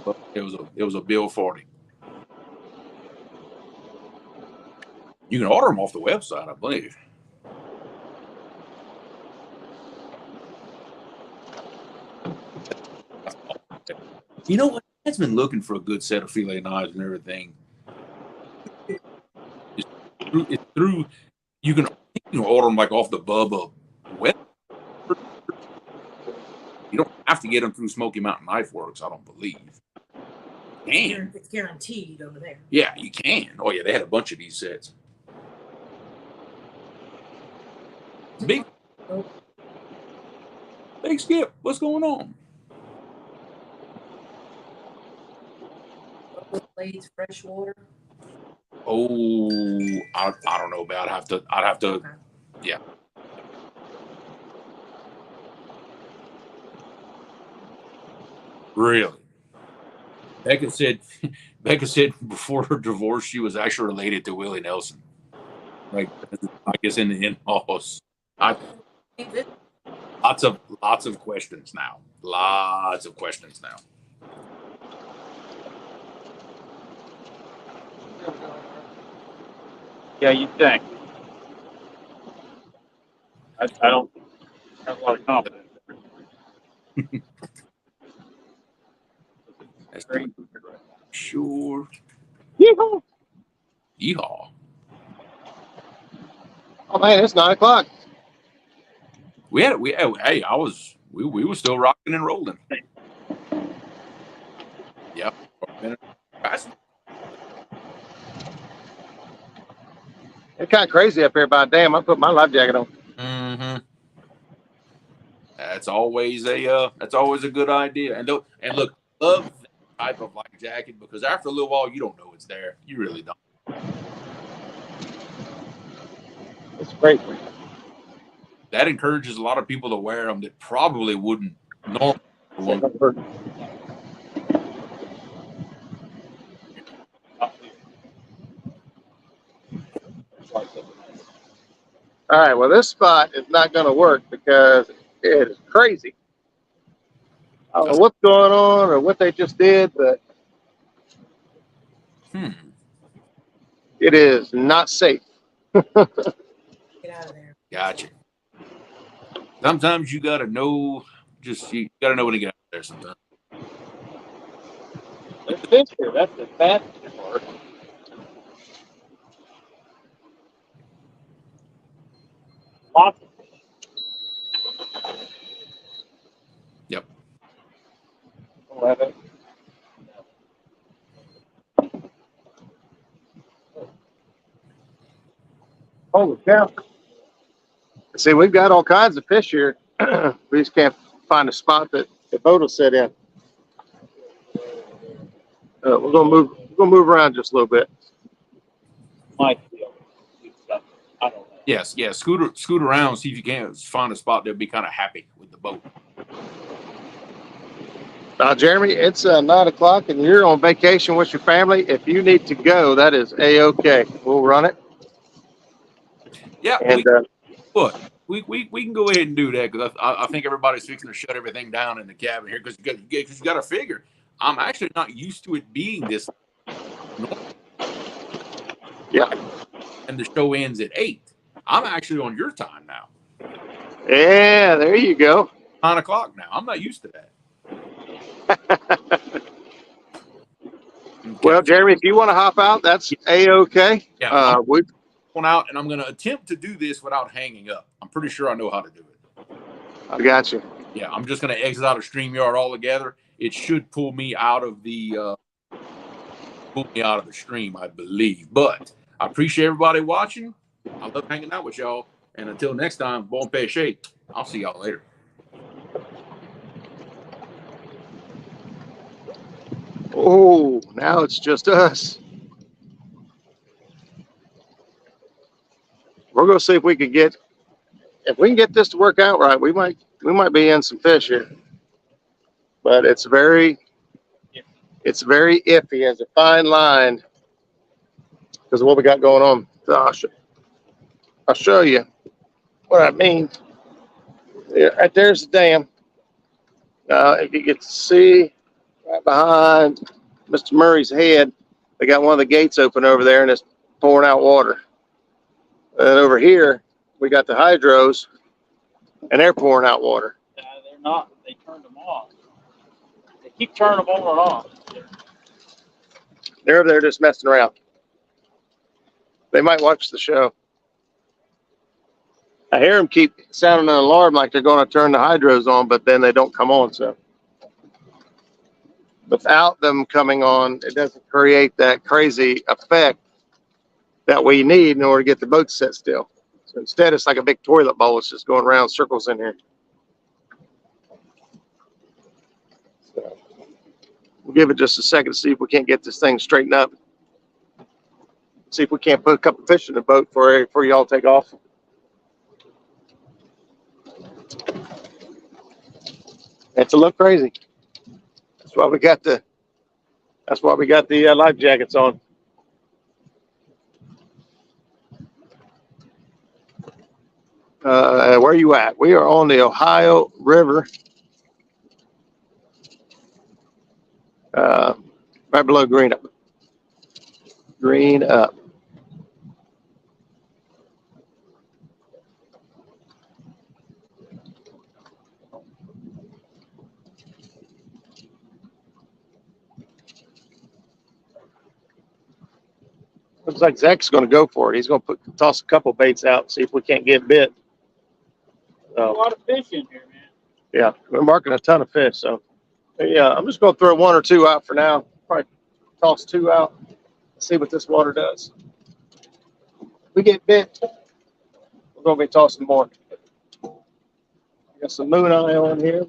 but it was a bill 40. You can order them off the website, I believe. You know what? I've been looking for a good set of fillet knives and everything. It's through you can order them like off the Bubba web. You don't have to get them through Smoky Mountain Knife Works, I don't believe. You can. It's guaranteed over there. Yeah, you can. Oh yeah, they had a bunch of these sets. Big Skip, what's going on? Blades, fresh water. Oh, I don't know about. I'd have to. Okay. Yeah. Really? Becca said before her divorce she was actually related to Willie Nelson. Like, I guess in the in-house. Lots of questions now. Lots of questions now. yeah, you think. I don't have a lot of confidence. That's great. Sure. Yeehaw. Yeehaw. Oh man, it's 9 o'clock. We were still rocking and rolling. Yep. It's kind of crazy up here, but damn, I put my life jacket on. Mm-hmm. That's always a good idea. And look, love that type of life jacket because after a little while you don't know it's there. You really don't. It's great. That encourages a lot of people to wear them that probably wouldn't normally. All right, well, this spot is not going to work because it is crazy. I don't know what's going on or what they just did, but it is not safe. Get out of there. Gotcha. Sometimes you gotta know. You gotta know when to get out there. Sometimes. There's fish here. That's the bad part. Lots of fish. Yep. Holy cow. See, we've got all kinds of fish here. We just can't find a spot that The boat will set in. We're gonna move around just a little bit. Might be able to do something. I don't know. Yes, yeah. Scoot around, see if you can find a spot they'll be kind of happy with the boat. Jeremy, it's 9 o'clock and you're on vacation with your family. If you need to go, that is A-OK. We'll run it. Yeah, And we can go ahead and do that because I think everybody's fixing to shut everything down in the cabin here because you got to figure I'm actually not used to it being this. yeah, And the show ends at 8. I'm actually on your time now. yeah, there you go. 9 o'clock now. I'm not used to that. Okay. Well, Jeremy, if you want to hop out, that's A-OK. Yeah, I'm going out and I'm going to attempt to do this without hanging up. I'm pretty sure I know how to do it. I got you. Yeah, I'm just going to exit out of StreamYard altogether. It should pull me out of the stream, I believe. But I appreciate everybody watching. I love hanging out with y'all. And until next time, bon pêcher. I'll see y'all later. Oh, now it's just us. We're gonna see if we can get this to work out right. We might be in some fish here, but it's very iffy. It's a fine line because of what we got going on. So I'll show you what I mean. Yeah, right there's the dam. If you get to see right behind Mr. Murray's head, they got one of the gates open over there and it's pouring out water. And over here, we got the hydros and they're pouring out water. They're not. They turned them off. They keep turning them on and off. They're over there just messing around. They might watch the show. I hear them keep sounding an alarm like they're going to turn the hydros on, but then they don't come on. So without them coming on, it doesn't create that crazy effect that we need in order to get the boat set still. So instead, it's like a big toilet bowl. It's just going around circles in here. So we'll give it just a second to see if we can't get this thing straightened up. See if we can't put a couple fish in the boat before y'all take off. It's a look crazy. That's why we got the life jackets on. Where are you at? We are on the Ohio River, right below Green Up. Green Up. Looks like Zach's going to go for it. He's going to toss a couple baits out and see if we can't get bit. A lot of fish in here, man. Yeah, we're marking a ton of fish. So, yeah, I'm just going to throw 1 or 2 out for now. Probably toss 2 out. See what this water does. If we get bit, we're going to be tossing more. Got some moon eye on here.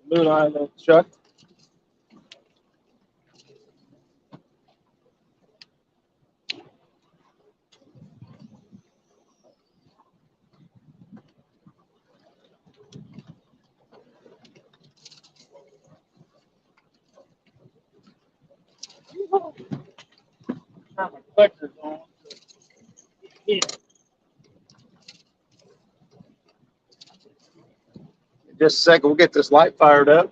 Moon eye on Chuck. Turn my collectors on. Yeah. Just a second, we'll get this light fired up.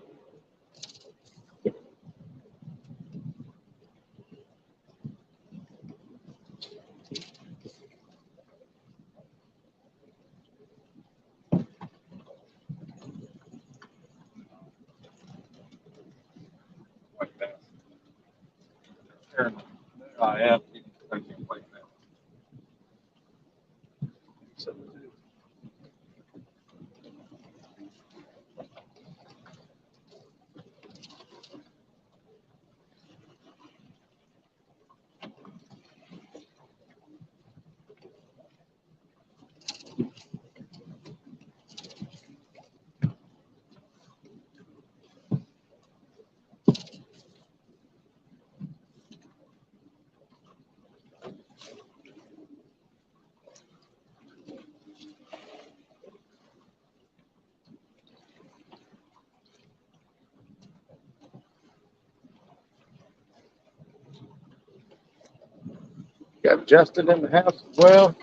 I have. got Justin in the house as well.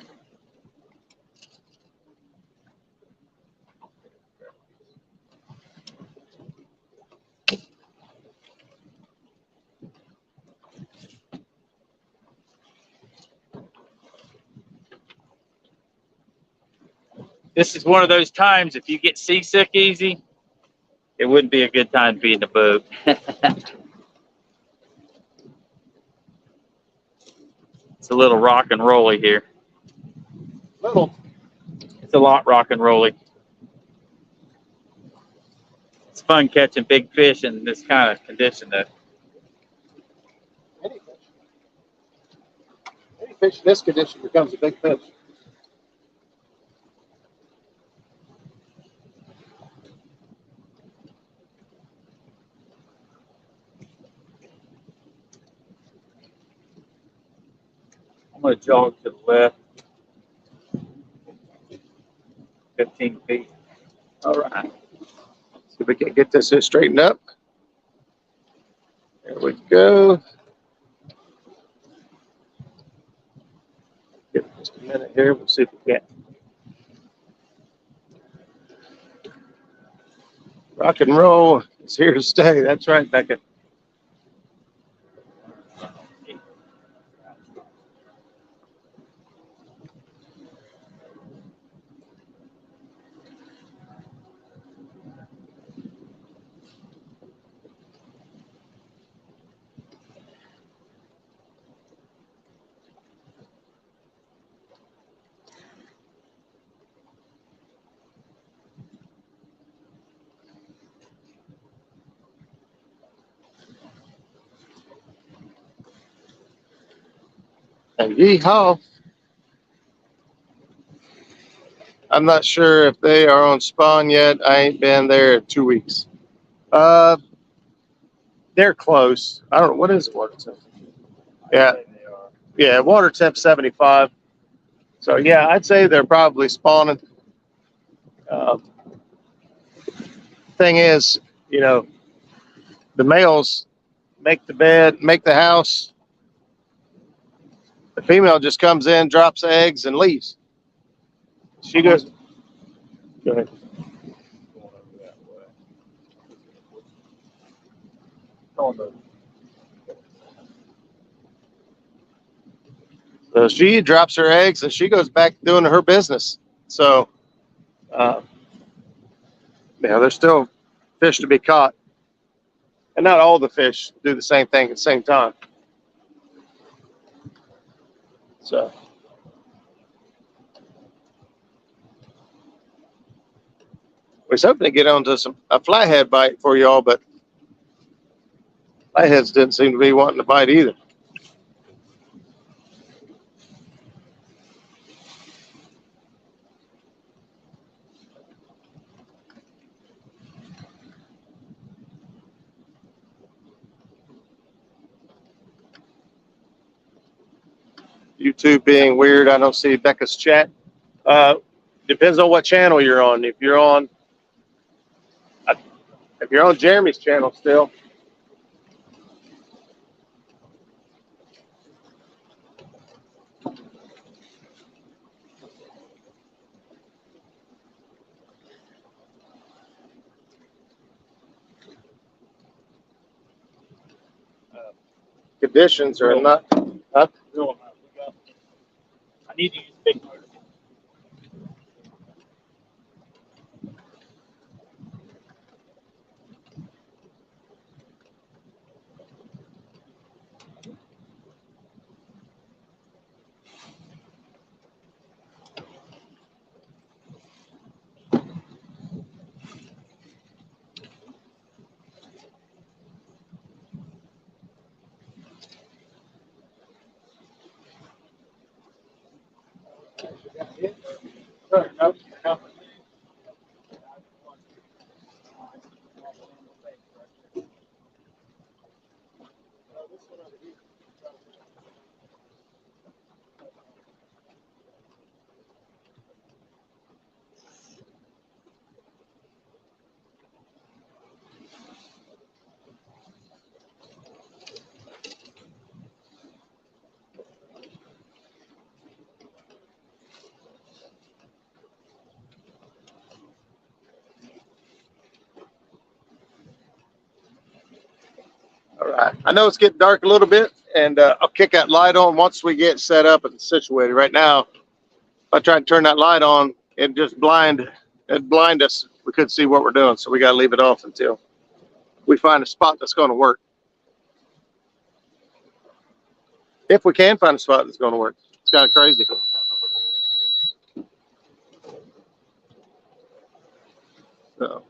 This is one of those times, if you get seasick easy, it wouldn't be a good time to be in the boat. It's a little rock and rolly here. Little. It's a lot rock and rolly. It's fun catching big fish in this kind of condition, though. Any fish in this condition becomes a big fish. I'm going to jog to the left. 15 feet. All right. See if we can get this here straightened up. There we go. Give it just a minute here. We'll see if we can. Rock and roll is here to stay. That's right, Becca. And yeehaw. I'm not sure if they are on spawn yet. I ain't been there in 2 weeks. They're close. I don't know. What is the water temp? Yeah. Yeah, water temp 75. So, yeah, I'd say they're probably spawning. Thing is, you know, the males make the bed, make the house. The female just comes in, drops eggs, and leaves. She goes. Go ahead. So she drops her eggs and she goes back doing her business. So, yeah, there's still fish to be caught. And not all the fish do the same thing at the same time. So, we was hoping to get onto a flathead bite for y'all, but flatheads didn't seem to be wanting to bite either. YouTube being weird. I don't see Becca's chat. Depends on what channel you're on. If you're on Jeremy's channel still. Conditions are not. Huh? I need to use big motor. I know it's getting dark a little bit, and I'll kick that light on once we get set up and situated. Right now, if I try to turn that light on, it'd blind us. We couldn't see what we're doing, so we got to leave it off until we find a spot that's going to work. If we can find a spot that's going to work. It's kind of crazy. So.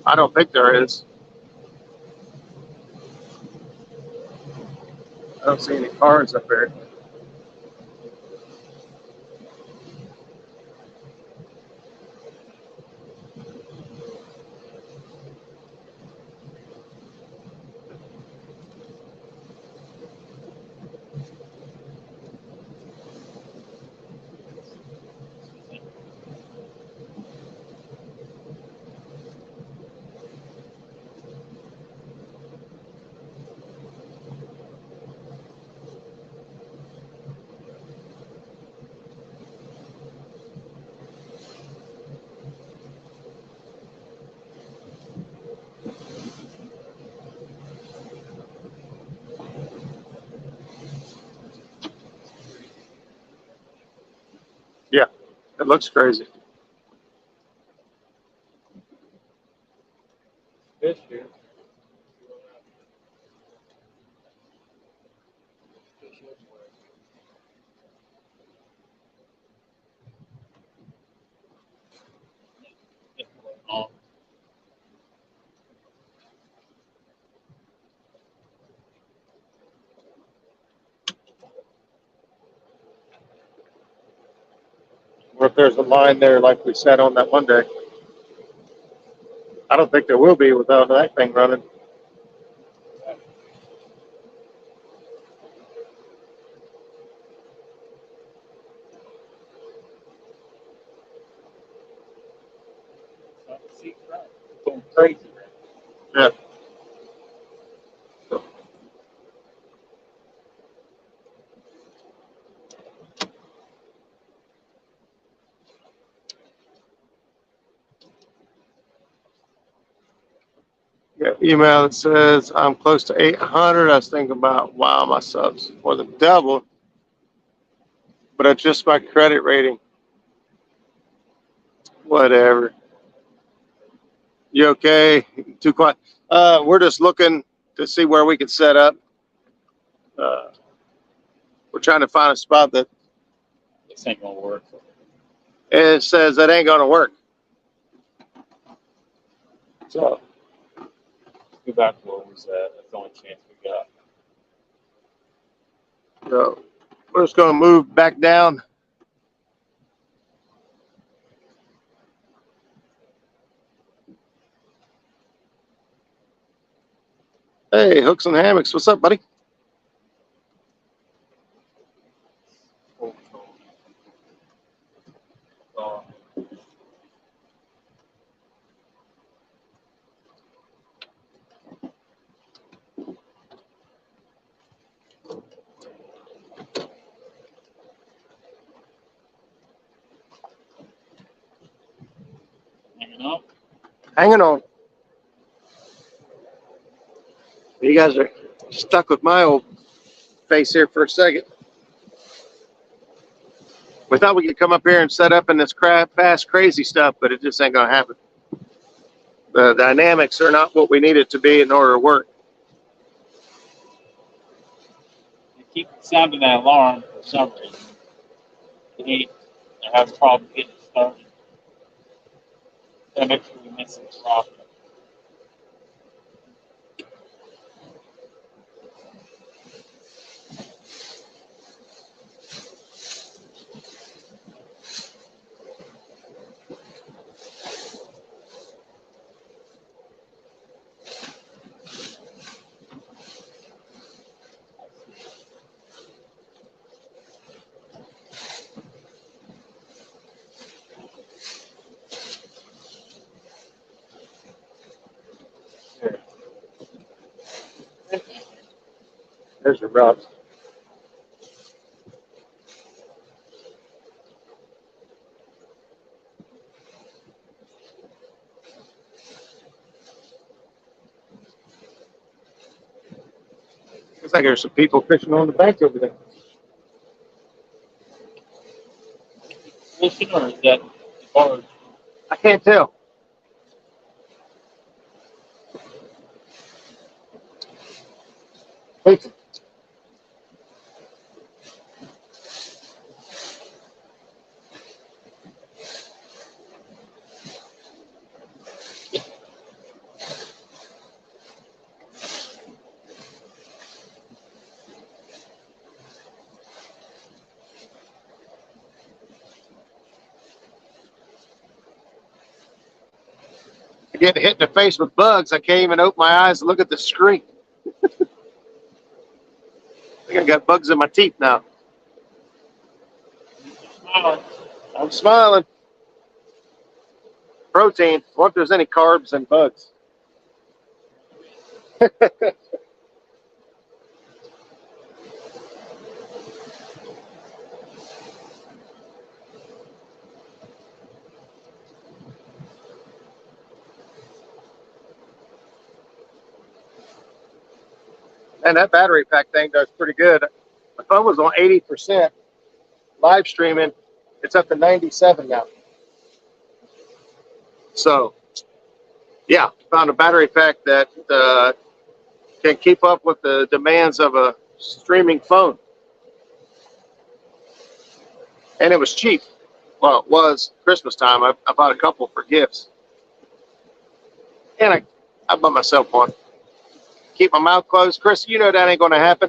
I don't think there is. I don't see any cars up there. Yeah, it looks crazy. Fish here. Or if there's a line there like we sat on that one day. I don't think there will be without that thing running. Going crazy. Yeah. Yeah, email that says I'm close to 800. I was thinking about, wow, my subs more than double, but it's just my credit rating. Whatever. You okay? Too quiet. We're just looking to see where we can set up. We're trying to find a spot that This ain't gonna work. it says that ain't gonna work. So Go back to where we was at. That's the only chance we got. So we're just going to move back down. Hey, Hooks and Hammocks. What's up, buddy? Hanging up. Hanging on. You guys are stuck with my old face here for a second. We thought we could come up here and set up in this fast, crazy stuff, but it just ain't going to happen. The dynamics are not what we need it to be in order to work. You keep sounding that alarm for some reason. I have a problem getting it started. That makes me miss this rock. There's your rubs. Looks like there's some people fishing on the bank over there. Fishing, or is that barge? I can't tell. Wait. I get hit in the face with bugs. I can't even open my eyes and look at the screen. I think I got bugs in my teeth now. I'm smiling. Protein. What if there's any carbs and bugs? And that battery pack thing does pretty good. My phone was on 80%. Live streaming, it's up to 97 now. So, yeah, found a battery pack that can keep up with the demands of a streaming phone. And it was cheap. Well, it was Christmas time. I bought a couple for gifts. And I bought myself one. Keep my mouth closed. Chris, you know that ain't going to happen.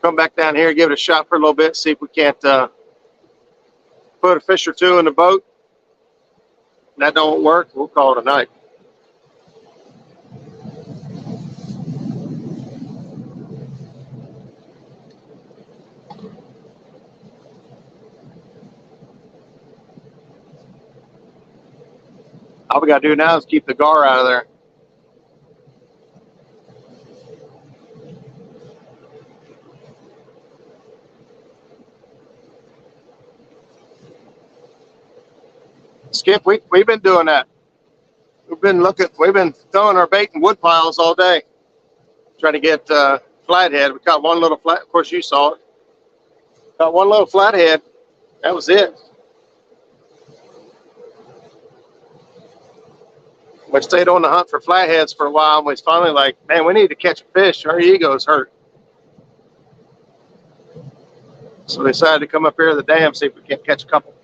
Come back down here, give it a shot for a little bit, see if we can't put a fish or two in the boat. And that don't work, we'll call it a night. All we got to do now is keep the gar out of there. Skip, we've been doing that. We've been throwing our bait in wood piles all day, trying to get flathead. We caught one little flat, of course you saw it. Got one little flathead, that was it. We stayed on the hunt for flatheads for a while, and we was finally like, man, we need to catch a fish. Our ego's hurt. So we decided to come up here to the dam, see if we can't catch a couple.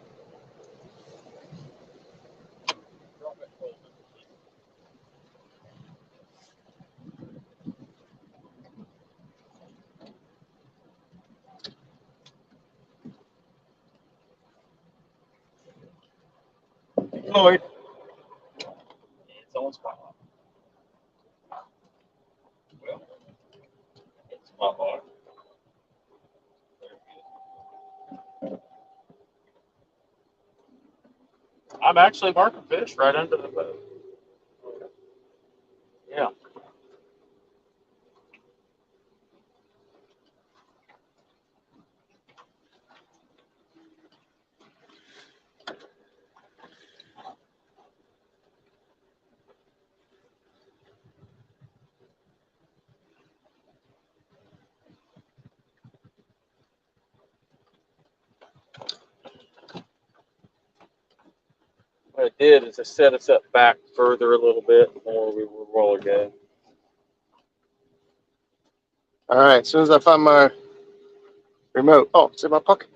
Lloyd. It's on spot. Well, it's spot bar. I'm actually marking fish right under the boat. Yeah. What it did is it set us up back further a little bit from where we were a while ago. All right, as soon as I find my remote, oh, it's in my pocket.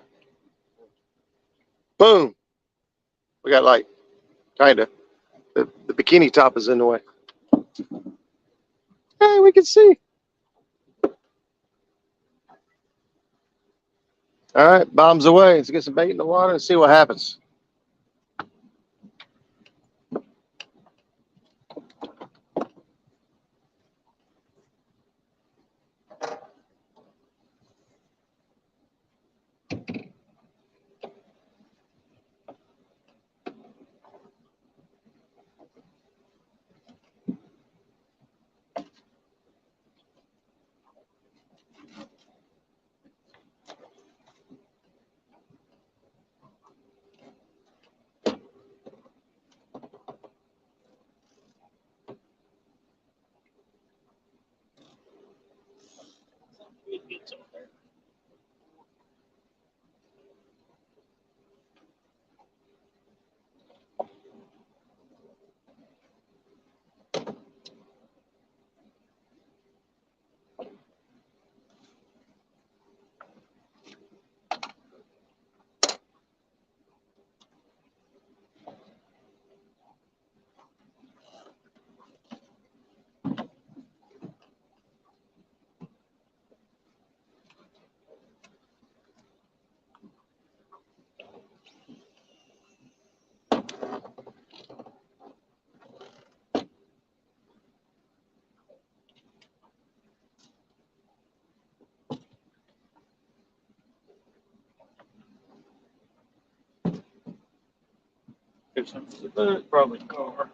Boom. We got light, kind of. The bikini top is in the way. Hey, we can see. All right, bombs away. Let's get some bait in the water and see what happens. There's some of the boat, probably car.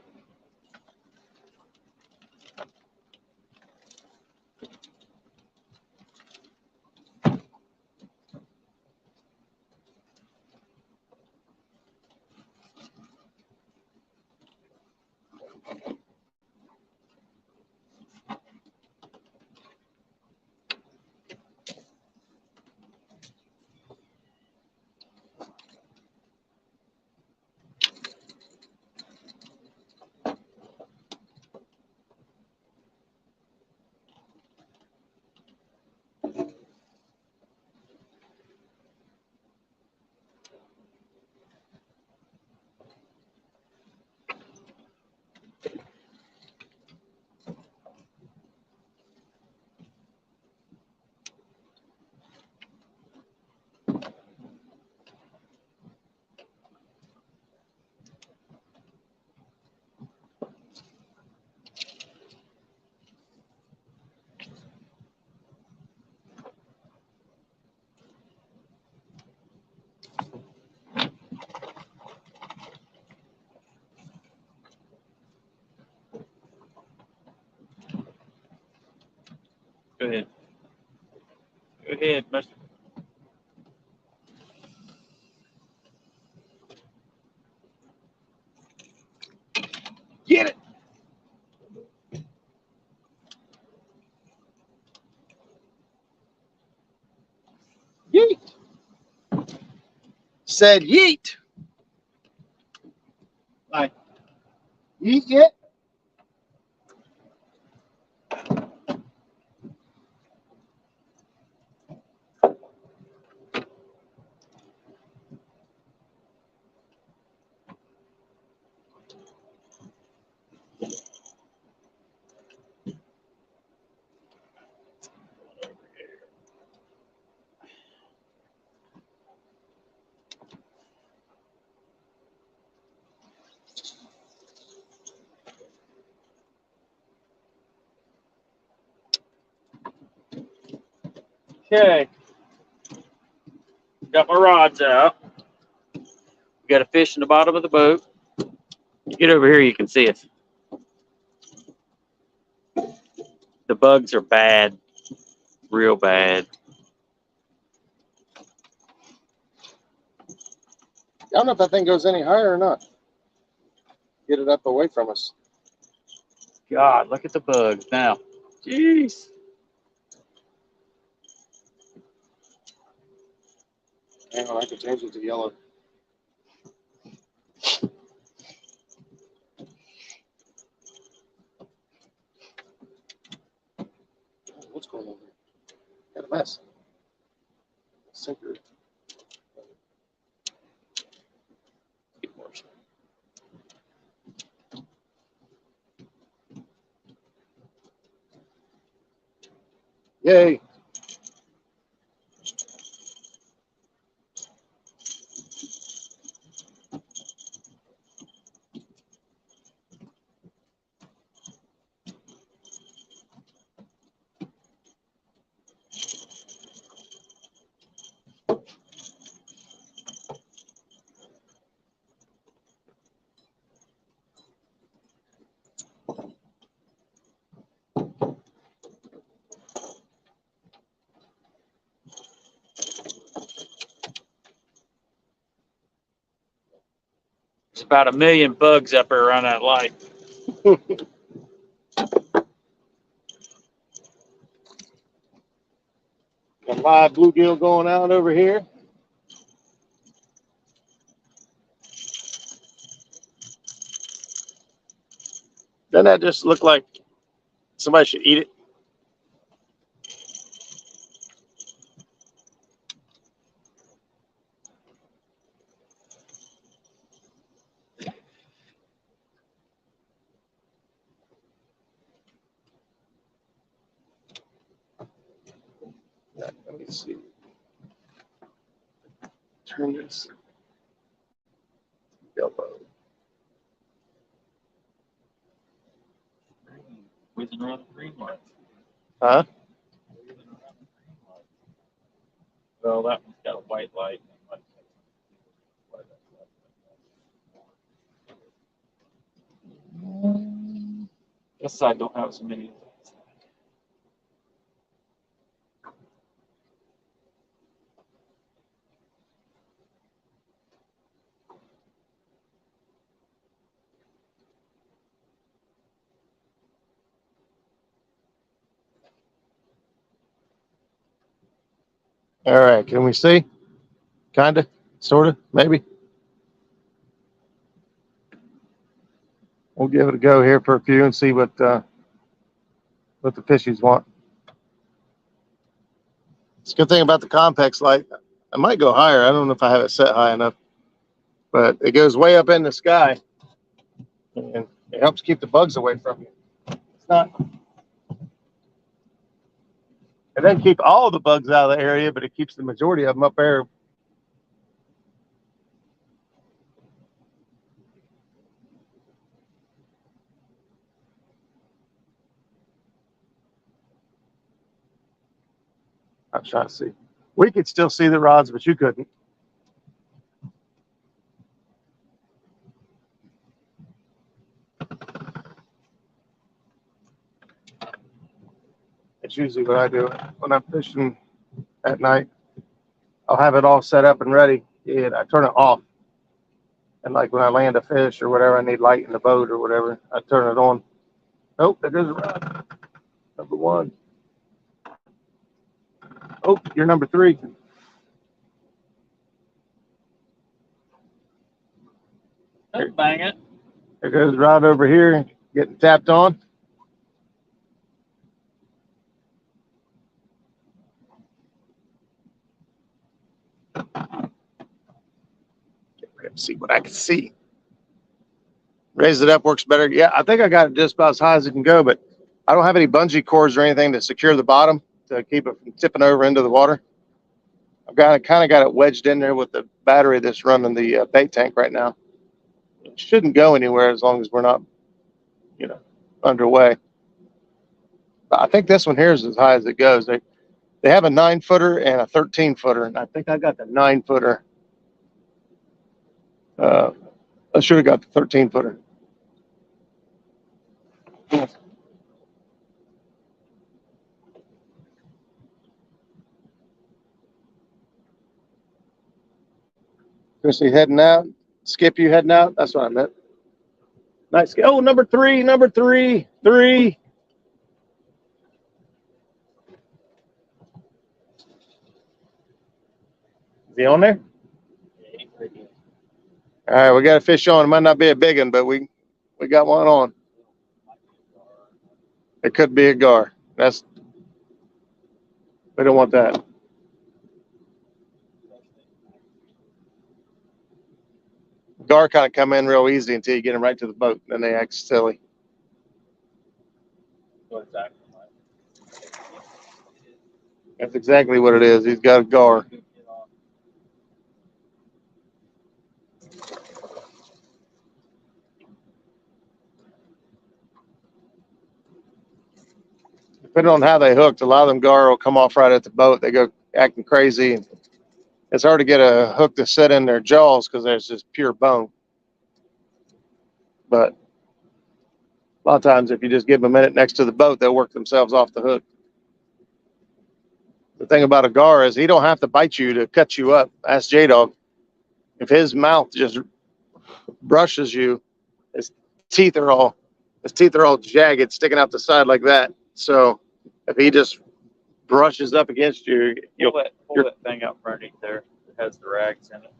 Go ahead. Go ahead, Mr. Get it. Yeet. Said yeet. Bye. Yeet yet? Okay. Got my rods out. We got a fish in the bottom of the boat. You get over here, you can see it. The bugs are bad, real bad. I don't know if that thing goes any higher or not. Get it up away from us. God, look at the bugs now. Jeez. Hang on, I can change it to yellow. What's going on there? Got a mess. Sinker. Yay. about 1 million bugs up there around that light. A live bluegill going out over here. Doesn't that just look like somebody should eat it? Let me see. Turn this elbow. Whizzing around the green light. Huh? Well, that one's got a white light. This side don't have so many. All right, can we see? Kinda, sorta, maybe. We'll give it a go here for a few and see what the fishies want. It's a good thing about the Compex light. I might go higher. I don't know if I have it set high enough, but it goes way up in the sky, and it helps keep the bugs away from you. It's not. It doesn't keep all the bugs out of the area, but it keeps the majority of them up there. I'm trying to see. We could still see the rods, but you couldn't. That's usually what I do when I'm fishing at night. I'll have it all set up and ready, and I turn it off. And like when I land a fish or whatever, I need light in the boat or whatever, I turn it on. Oh, there goes a rod. Number one. Oh, you're number 3. Don't bang it. There goes the rod over here, getting tapped on. Let's see what I can see. Raise it up works better. Yeah, I think I got it just about as high as it can go, but I don't have any bungee cords or anything to secure the bottom to keep it from tipping over into the water. I've got it kind of got it wedged in there with the battery that's running the bait tank right now. It shouldn't go anywhere as long as we're not, underway. But I think this one here is as high as it goes. They have a 9-footer and a 13-footer, and I think I got the 9-footer. I should have got the 13-footer. Chrissy heading out. Skip, you heading out? That's what I meant. Nice. Oh, number 3, number 3, 3. Is he on there? All right, we got a fish on. It might not be a big one, but we got one on. It could be a gar. We don't want that. Gar kind of come in real easy until you get them right to the boat, and then they act silly. That's exactly what it is. He's got a gar. Depending on how they hooked, a lot of them gar will come off right at the boat. They go acting crazy. It's hard to get a hook to sit in their jaws because there's just pure bone. But a lot of times, if you just give them a minute next to the boat, they'll work themselves off the hook. The thing about a gar is he don't have to bite you to cut you up. Ask J-Dog. If his mouth just brushes you, his teeth are all jagged, sticking out the side like that. So if he just brushes up against you, Pull that thing up underneath there. It has the rags in it.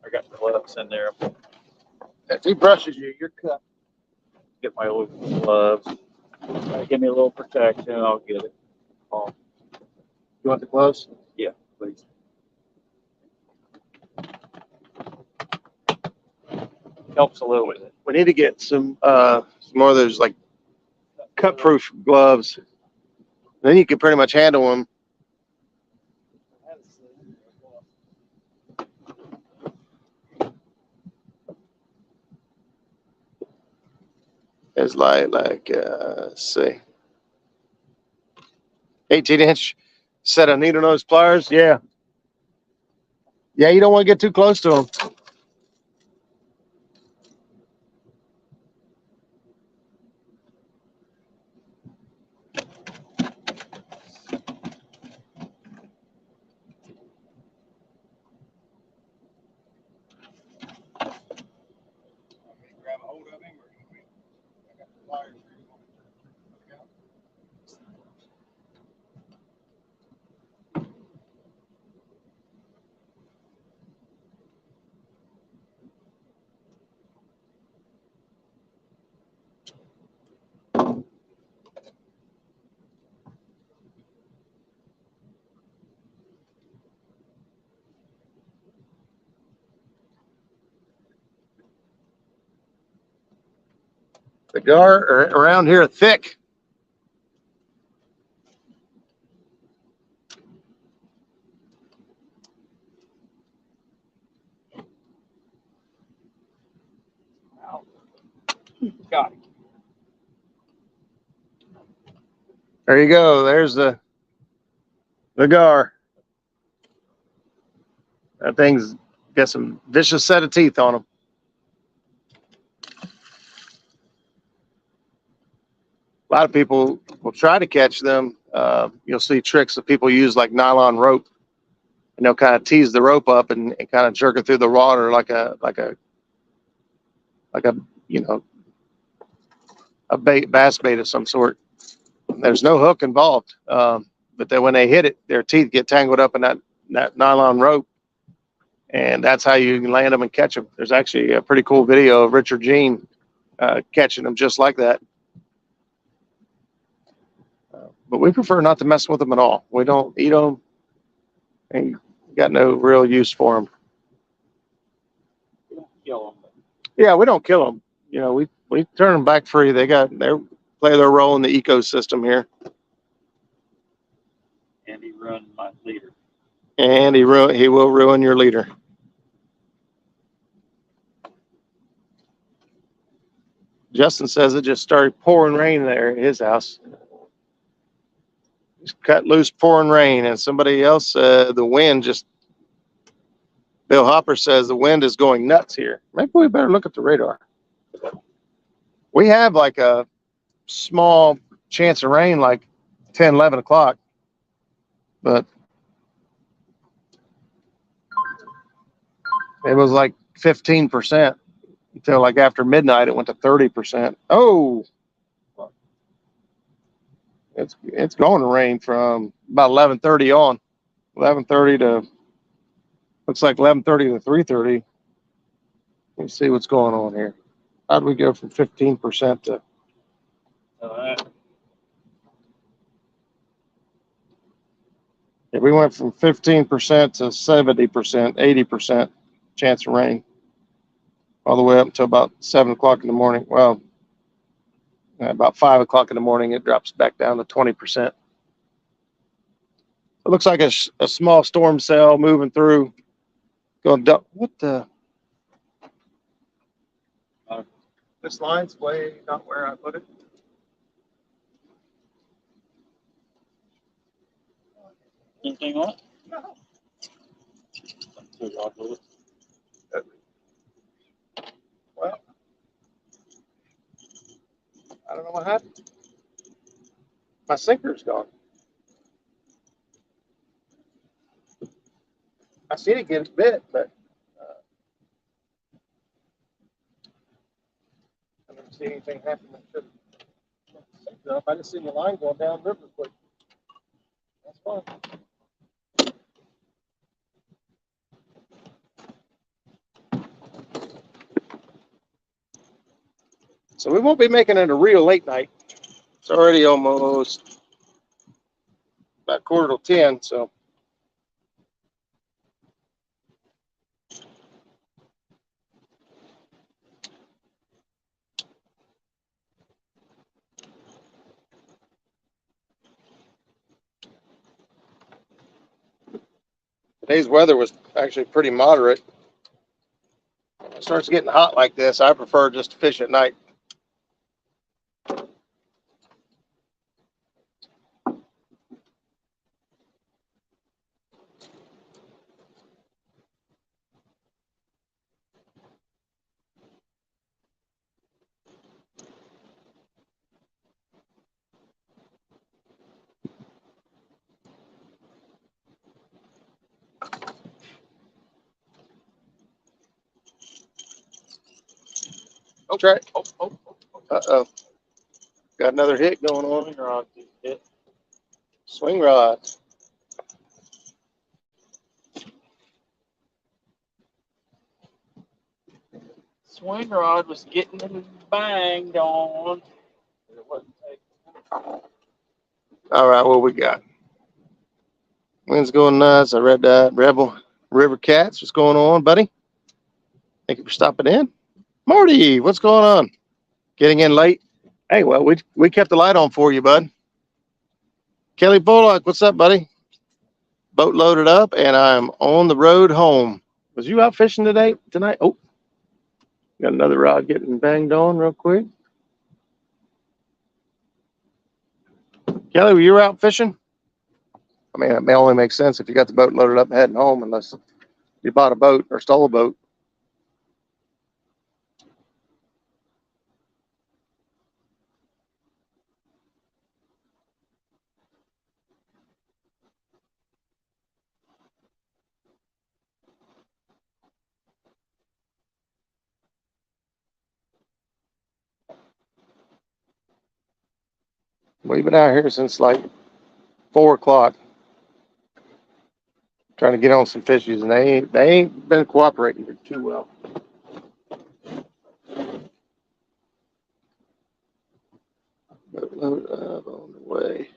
I got the gloves in there. if he brushes you, you're cut. Get my little gloves. Give me a little protection. I'll get it. You want the gloves? Yeah, please. Helps a little with it. We need to get some more of those like cut-proof gloves. Then you can pretty much handle them. It's like let's see, 18-inch set of needle nose pliers. Yeah, you don't want to get too close to them. The gar around here thick. Got it. There you go. There's the gar. That thing's got some vicious set of teeth on them. A lot of people will try to catch them. You'll see tricks that people use like nylon rope, and they'll kind of tease the rope up and kind of jerk it through the water like a a bass bait of some sort. There's no hook involved, but then when they hit it, their teeth get tangled up in that nylon rope, and that's how you can land them and catch them. There's actually a pretty cool video of Richard Jean catching them just like that. But we prefer not to mess with them at all. We don't eat them, and got no real use for them. Kill them. Yeah, we don't kill them. We turn them back free. They play their role in the ecosystem here. And he ruined my leader. And he will ruin your leader. Justin says it just started pouring rain there at his house. Just cut loose pouring rain, and somebody else the wind just. Bill Hopper says the wind is going nuts here. Maybe we better look at the radar. We have like a small chance of rain, like 10, 11 o'clock, but it was like 15% until like after midnight. It went to 30%. Oh, it's going to rain from about 11:30 on. 11:30 to looks like 11:30 to 3:30. Let me see what's going on here. How do we go from 15% to? If we went from 15% to 70%, 80% chance of rain, all the way up until about 7 o'clock in the morning. Well, about 5 o'clock in the morning, it drops back down to 20%. It looks like a small storm cell moving through. Going dump. What the? This line's way not where I put it. Anything on it? No. Well, I don't know what happened. My sinker's gone. I seen it get bit, but see anything happen. I just seen the line going down river quick. That's fine. So we won't be making it a real late night. It's already almost about 9:45, so. Today's weather was actually pretty moderate. When it starts getting hot like this, I prefer just to fish at night. Oh, try it. Uh-oh. Got another hit going on. Swing rod hit. Swing rod. Swing rod was getting banged on. All right, what we got? Wind's going nuts. I read that. Rebel River Cats. What's going on, buddy? Thank you for stopping in. Marty, what's going on? Getting in late? Hey, well, we kept the light on for you, bud. Kelly Bullock, what's up, buddy? Boat loaded up, and I'm on the road home. Was you out fishing tonight? Oh, got another rod getting banged on real quick. Kelly, were you out fishing? I mean, it may only make sense if you got the boat loaded up and heading home, unless you bought a boat or stole a boat. We've been out here since like 4 o'clock, trying to get on some fishes, and they ain't been cooperating too well. Load up on the way.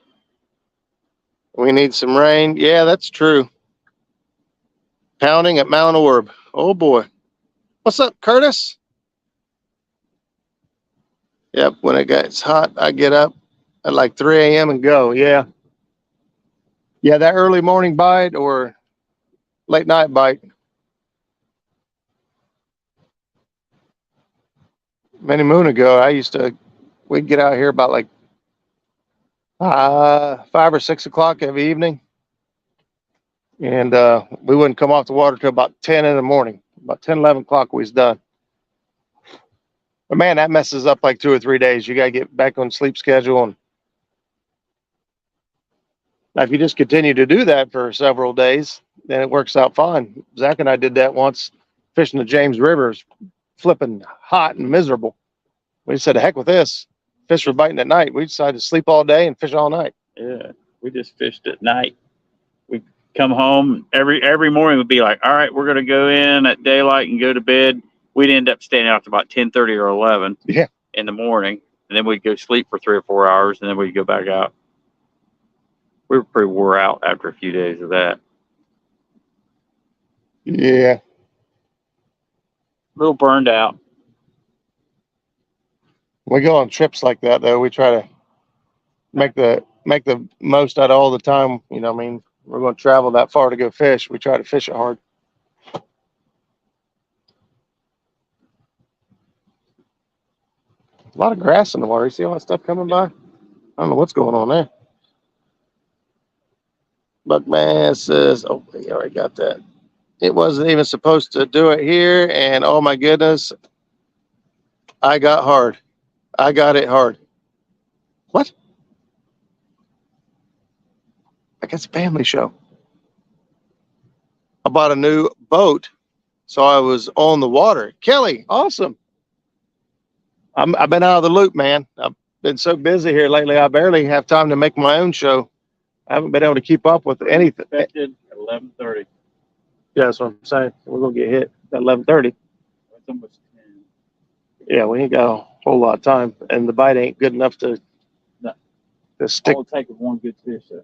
We need some rain. Yeah, that's true. Pounding at Mount Orb. Oh boy. What's up, Curtis? Yep, when it gets hot, I get up at like 3 a.m. and go. Yeah. Yeah, that early morning bite or late night bite. Many moon ago, we'd get out here about like 5 or 6 o'clock every evening. And we wouldn't come off the water till about 10 in the morning. About 10, 11 o'clock we was done. But man, that messes up like 2 or 3 days. You got to get back on sleep schedule. And now, if you just continue to do that for several days, then it works out fine. Zach and I did that once, fishing the James River, flipping hot and miserable. We said, the heck with this. Fish were biting at night. We decided to sleep all day and fish all night. Yeah, we just fished at night. We come home every morning. Would be like, all right, we're gonna go in at daylight and go to bed. We'd end up staying out to about 10:30 or 11 in the morning, and then we'd go sleep for 3 or 4 hours, and then we'd go back out. We were pretty wore out after a few days of that. Yeah. A little burned out. We go on trips like that, though. We try to make the most out of all the time. You know, I mean, we're going to travel that far to go fish. We try to fish it hard. A lot of grass in the water. You see all that stuff coming by? I don't know what's going on there. Buckman says, oh, he already got that. It wasn't even supposed to do it here. And oh my goodness, I got it hard. What? I guess a family show. I bought a new boat, so I was on the water. Kelly, awesome. I've been out of the loop, man. I've been so busy here lately. I barely have time to make my own show. I haven't been able to keep up with anything. Expected at 11:30. Yeah, that's what I'm saying. We're gonna get hit at 11:30. It's almost 10. Yeah, we ain't got a whole lot of time, and the bite ain't good enough to No. stick. All it'll take is one good fish. Though.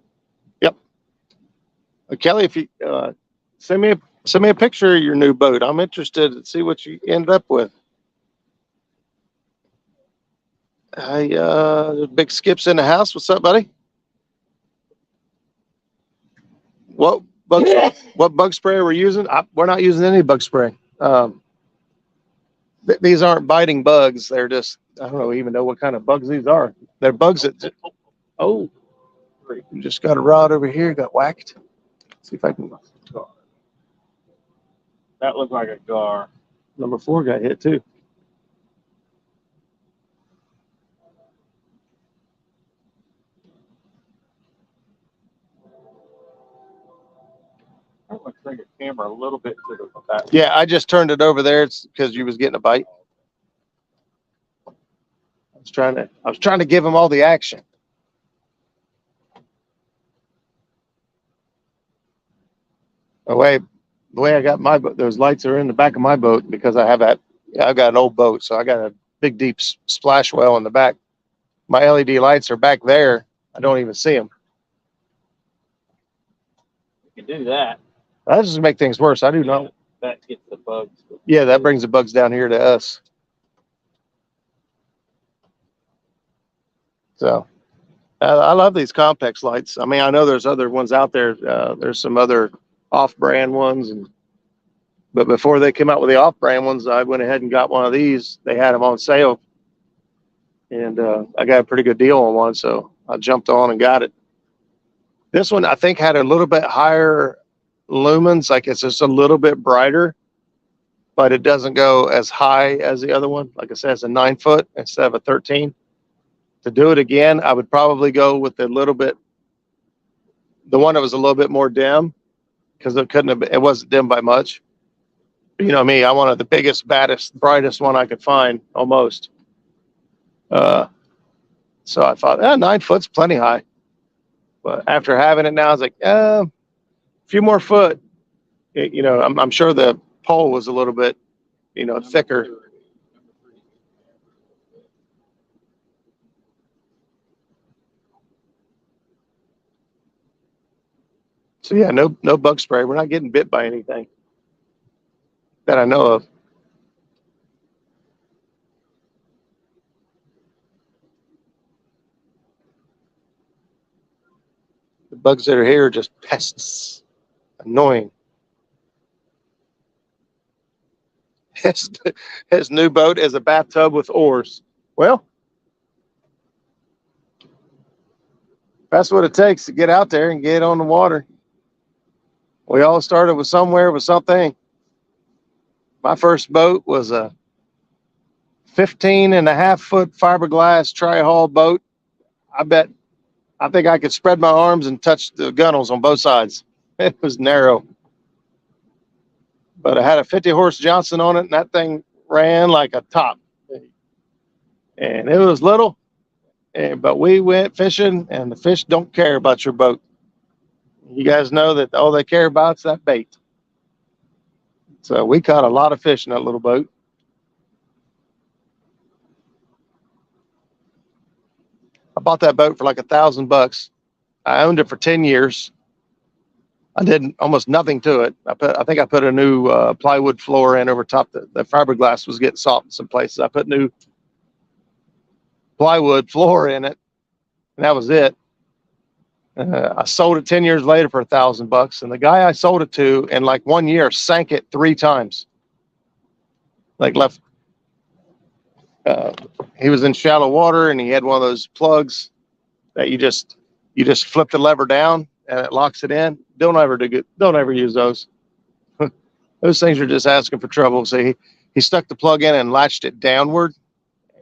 Kelly, if you send me a picture of your new boat, I'm interested to see what you ended up with. Big Skip's in the house. What's up, buddy? What bug spray we're using? We're not using any bug spray. These aren't biting bugs. They're just, I don't even know what kind of bugs these are. They're bugs that, oh, you just got a rod over here, got whacked. See if I can. That looked like a gar. Number 4 got hit too. I'm going to bring the camera a little bit to the back. Yeah, I just turned it over there. It's because you was getting a bite. I was trying to give him all the action. The way I got my boat, those lights are in the back of my boat because I've got an old boat, so I got a big deep splash well in the back. My LED lights are back there. I don't even see them. You can do that. That just make things worse. I do know. That gets the bugs. Yeah, that brings the bugs down here to us. So I love these complex lights. I mean, I know there's other ones out there. There's some other off-brand ones, but before they came out with the off-brand ones, I went ahead and got one of these. They had them on sale, and I got a pretty good deal on one, so I jumped on and got it. This one I think had a little bit higher lumens, like it's just a little bit brighter, but it doesn't go as high as the other one. Like I said, it's a 9-foot instead of a 13. To do it again, I would probably go with the one that was a little bit more dim, because it wasn't dim by much. You know me, I wanted the biggest, baddest, brightest one I could find, almost. So I thought, 9 foot's plenty high. But after having it now, I was like, a few more foot. I'm sure the pole was a little bit, thicker. So yeah, no bug spray. We're not getting bit by anything that I know of. The bugs that are here are just pests. Annoying. His new boat is a bathtub with oars. Well, that's what it takes to get out there and get on the water. We all started with somewhere with something. My first boat was a 15.5-foot fiberglass tri-hull boat. I think I could spread my arms and touch the gunnels on both sides. It was narrow. But I had a 50-horse Johnson on it, and that thing ran like a top. And it was little, but we went fishing, and the fish don't care about your boat. You guys know that all they care about is that bait. So we caught a lot of fish in that little boat. I bought that boat for like $1,000. I owned it for 10 years. I did almost nothing to it. I think I put a new plywood floor in over top. The fiberglass was getting soft in some places. I put new plywood floor in it, and that was it. I sold it 10 years later for $1,000, and the guy I sold it to in like 1 year sank it 3 times. Like left. He was in shallow water, and he had one of those plugs that you just flip the lever down and it locks it in. Don't ever use those. Those things are just asking for trouble. So he stuck the plug in and latched it downward,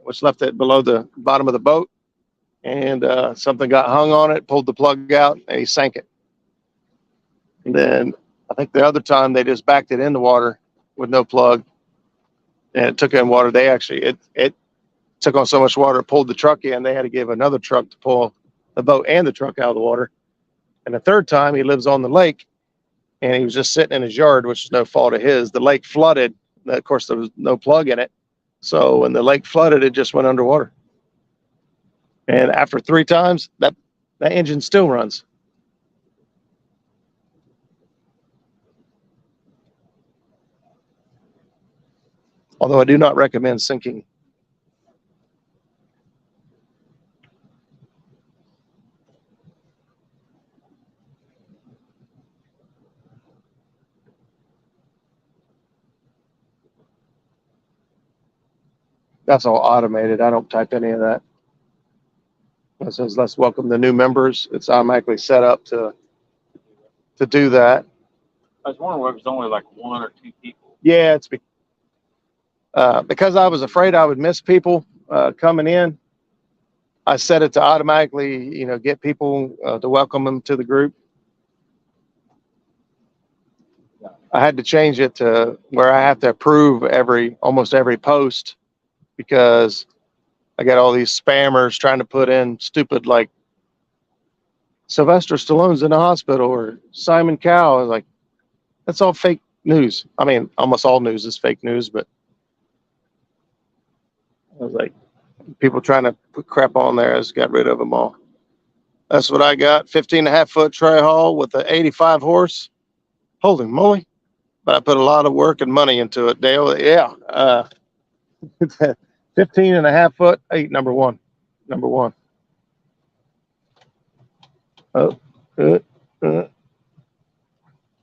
which left it below the bottom of the boat. And something got hung on it, pulled the plug out, and he sank it. And then I think the other time they just backed it in the water with no plug, and it took in water. They actually it took on so much water, it pulled the truck in. They had to give another truck to pull the boat and the truck out of the water. And the third time, he lives on the lake, and he was just sitting in his yard, which is no fault of his. The lake flooded. Of course, there was no plug in it. So when the lake flooded, it just went underwater. And after 3 times, that engine still runs. Although I do not recommend sinking. That's all automated. I don't type any of that. It says, let's welcome the new members. It's automatically set up to do that. I was wondering if it was only like 1 or 2 people. Yeah, it's because I was afraid I would miss people coming in. I set it to automatically, get people to welcome them to the group. I had to change it to where I have to approve almost every post, because I got all these spammers trying to put in stupid, like Sylvester Stallone's in the hospital or Simon Cowell. I was like, that's all fake news. I mean, almost all news is fake news, but I was like, people trying to put crap on there. I just got rid of them all. That's what I got. 15.5-foot tray haul with an 85 horse. Holy moly. But I put a lot of work and money into it, Dale. Yeah. 15.5-foot, number one. Oh, that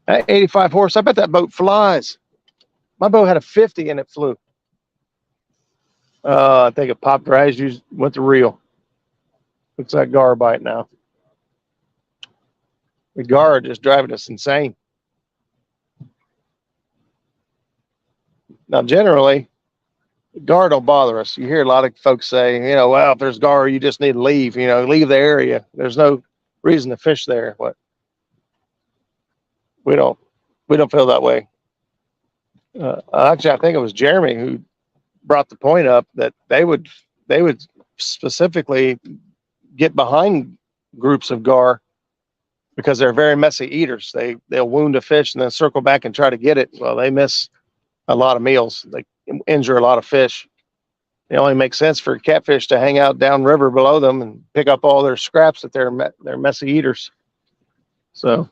85 horse. I bet that boat flies. My boat had a 50 and it flew. I think it popped right as you went to reel. Looks like gar bite now. The gar are just driving us insane. Now, generally, gar don't bother us. You hear a lot of folks say, well, if there's gar, you just need to leave. Leave the area. There's no reason to fish there. But we don't feel that way. Actually, I think it was Jeremy who brought the point up that they would specifically get behind groups of gar because they're very messy eaters. They'll wound a fish and then circle back and try to get it. Well, they miss a lot of meals. They injure a lot of fish. It only makes sense for catfish to hang out downriver below them and pick up all their scraps that they're messy eaters. So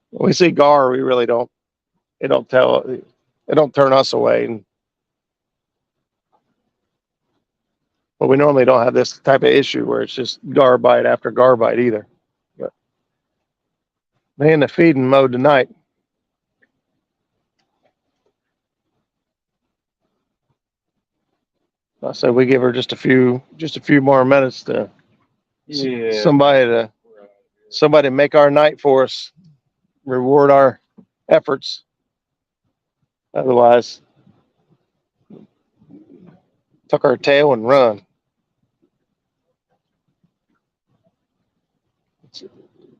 when we see gar, we really don't. It don't turn us away. But we normally don't have this type of issue where it's just gar bite after gar bite either. But they in the feeding mode tonight. I said we give her just a few more minutes to somebody make our night for us, reward our efforts. Otherwise, tuck our tail and run.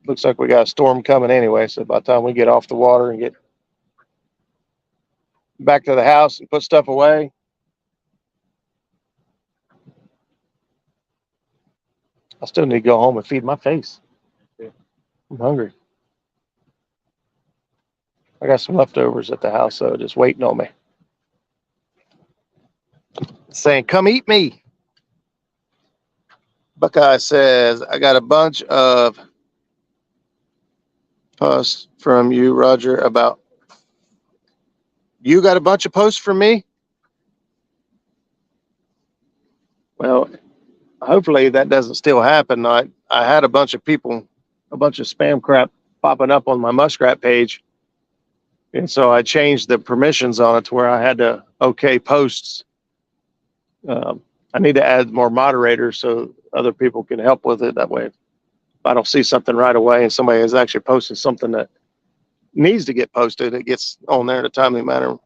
Looks like we got a storm coming anyway, so by the time we get off the water and get back to the house and put stuff away, I still need to go home and feed my face. I'm hungry. I got some leftovers at the house, so just waiting on me. Saying, come eat me. Buckeye says, I got a bunch of posts from you, Roger, about... You got a bunch of posts from me? Well, hopefully that doesn't still happen. I had a bunch of people, a bunch of spam crap popping up on my Muskrat page. And so I changed the permissions on it to where I had to okay posts. I need to add more moderators so other people can help with it. That way, if I don't see something right away and somebody is actually posting something that needs to get posted, it gets on there in a timely manner.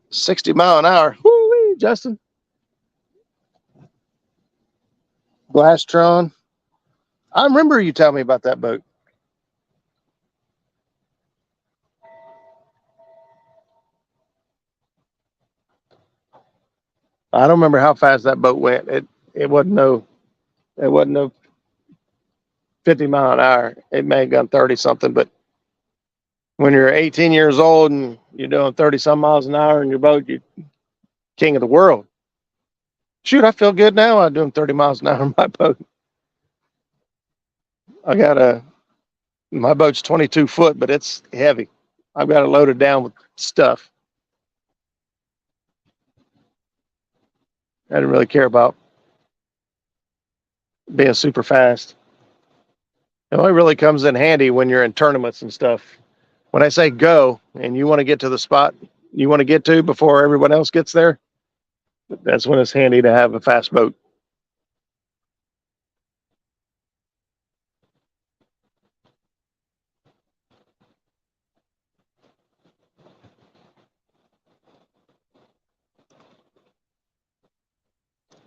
60 mile an hour. Woo-wee, Justin. Glastron. I remember you telling me about that boat. I don't remember how fast that boat went. It wasn't no 50 mile an hour. It may have gone 30 something, but when you're 18 years old and you're doing 30 some miles an hour in your boat, you're king of the world. Shoot, I feel good now. I'm doing 30 miles an hour on my boat. My boat's 22 foot, but it's heavy. I've got it loaded down with stuff. I didn't really care about being super fast. It only really comes in handy when you're in tournaments and stuff. When I say go and you want to get to the spot you want to get to before everyone else gets there, that's when it's handy to have a fast boat.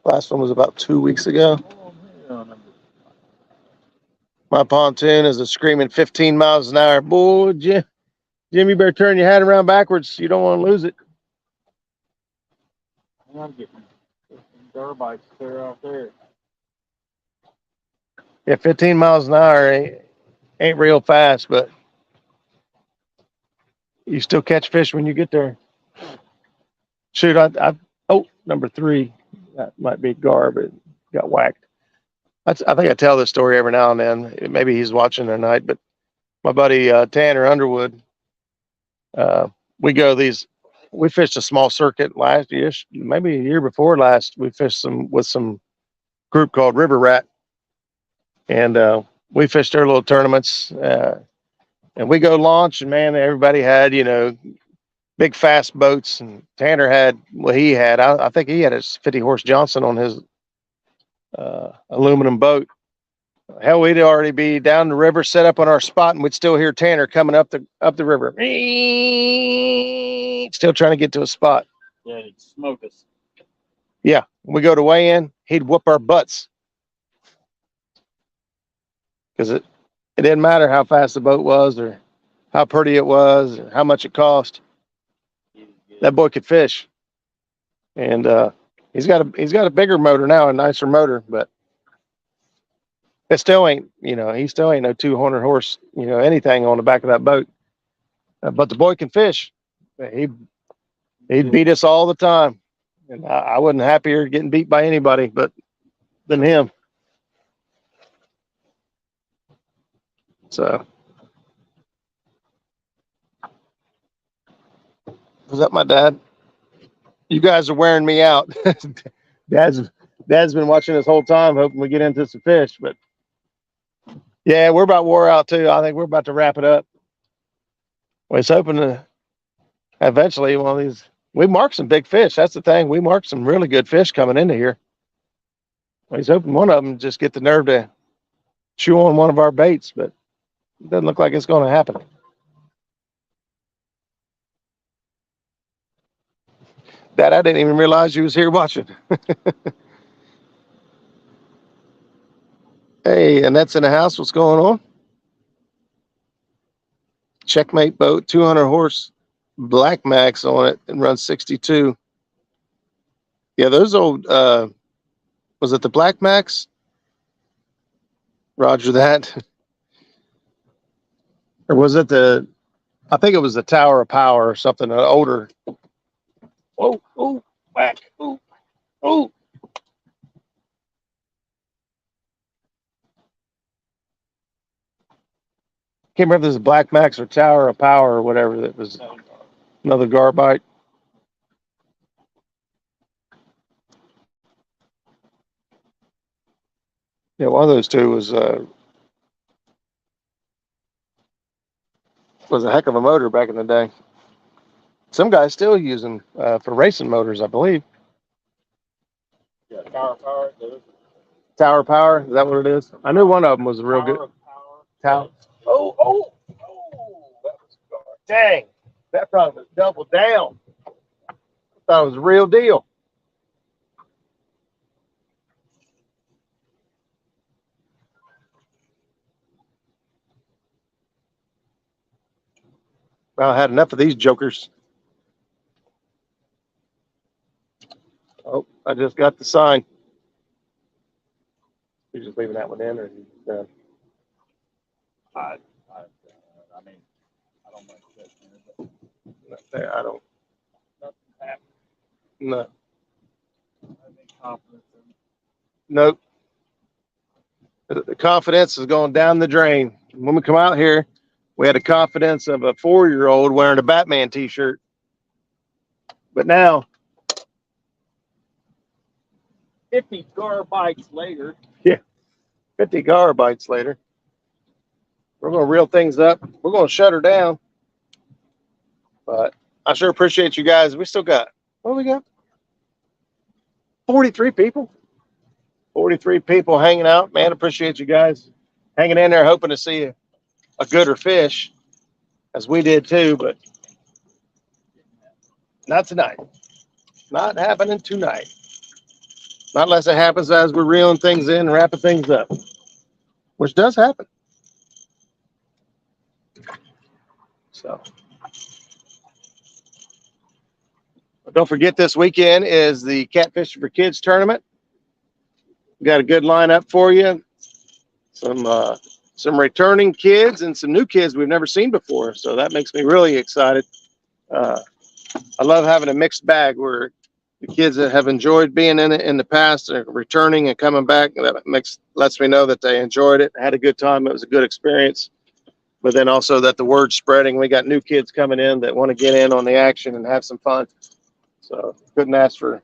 Last one was about 2 weeks ago. My pontoon is a screaming 15 miles an hour. Boy, Jim, you better turn your hat around backwards. You don't want to lose it. I'm getting garbites clear out there. Yeah, 15 miles an hour ain't real fast, but you still catch fish when you get there. Shoot, number 3. That might be Gar, but got whacked. I think I tell this story every now and then. Maybe he's watching tonight, but my buddy Tanner Underwood, we fished a small circuit last year, maybe a year before last. We fished with some group called River Rat, and we fished their little tournaments. And we go launch, and man, everybody had big fast boats, and Tanner had I think he had his 50 horse Johnson on his aluminum boat. Hell, we'd already be down the river, set up on our spot, and we'd still hear Tanner coming up the river, still trying to get to a spot. Yeah, he'd smoke us. Yeah, we go to weigh in, he'd whoop our butts because it didn't matter how fast the boat was or how pretty it was or how much it cost. That boy could fish, and he's got a bigger motor now, a nicer motor, but it still ain't, he still ain't no 200 horse, anything on the back of that boat. But the boy can fish. He'd beat us all the time, and I wasn't happier getting beat by anybody than him. So, was that my dad? You guys are wearing me out. Dad's been watching this whole time, hoping we get into some fish, but yeah, we're about wore out too. I think we're about to wrap it up. Well, it's hoping to eventually one of these. We marked some big fish. That's the thing. We marked some really good fish coming into here. Well, he's hoping one of them just get the nerve to chew on one of our baits, but it doesn't look like it's going to happen. Dad, I didn't even realize you was here watching. Hey, Annette's in the house. What's going on? Checkmate boat, 200 horse Black Max on it and runs 62. Yeah, those old, was it the Black Max? Roger that. Or was it I think it was the Tower of Power or something, an older. Whoa, oh, whack, oh, oh. Can't remember if this is Black Max or Tower of Power or whatever. That was another garbite. Yeah, one of those two was a heck of a motor back in the day. Some guys still use them for racing motors, I believe. Yeah, Tower Power. Tower Power, is that what it is? I knew one of them was a real good. Tower. Oh, that was dang. That probably was double down. I thought it was a real deal. Well, I had enough of these jokers. Oh, just got the sign. You're just leaving that one in, or you done? I mean, I don't like that. There, I don't. Nothing happened. No. I think confidence in Nope. The confidence is going down the drain. When we come out here, we had a confidence of a 4-year-old wearing a Batman t-shirt. But now, 50 garbikes later. 50 garabytes later, we're going to reel things up. We're going to shut her down. But I sure appreciate you guys. We still got, what do we got? 43 people. 43 people hanging out. Man, appreciate you guys hanging in there, hoping to see a gooder fish, as we did too, but not tonight. Not happening tonight. Not unless it happens as we're reeling things in and wrapping things up, which does happen. So, but don't forget, this weekend is the Catfishing for Kids tournament. We got a good lineup for you. Some returning kids and some new kids we've never seen before. So that makes me really excited. I love having a mixed bag where the kids that have enjoyed being in it in the past are returning and coming back. And that lets me know that they enjoyed it, had a good time. It was a good experience. But then also that the word's spreading. We got new kids coming in that want to get in on the action and have some fun. So couldn't ask for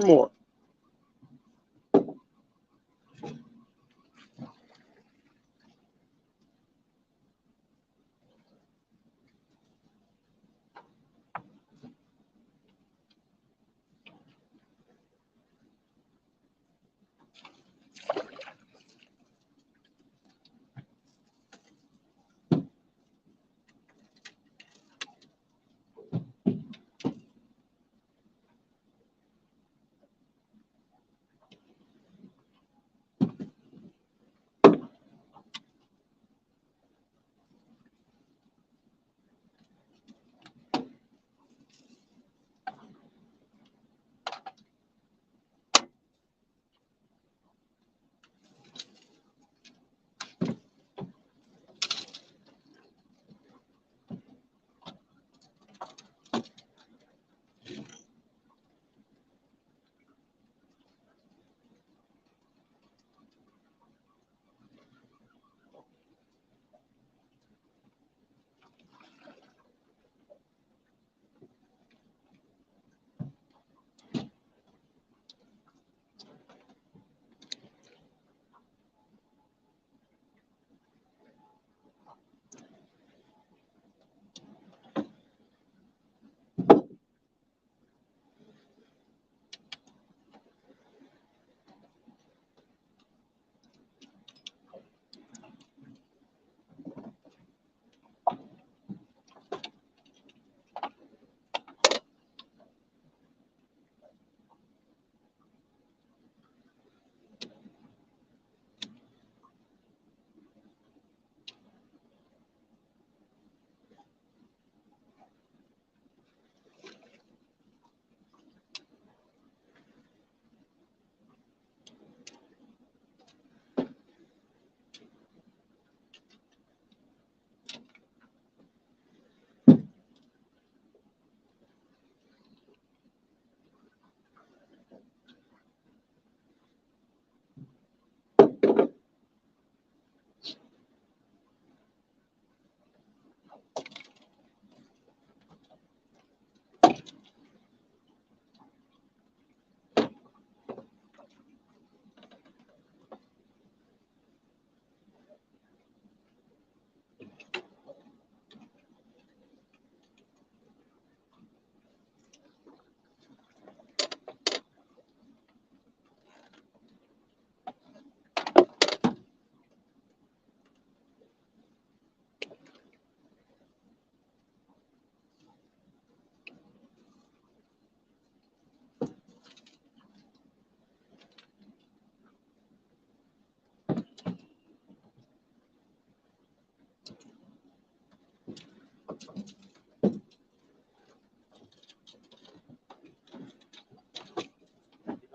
more.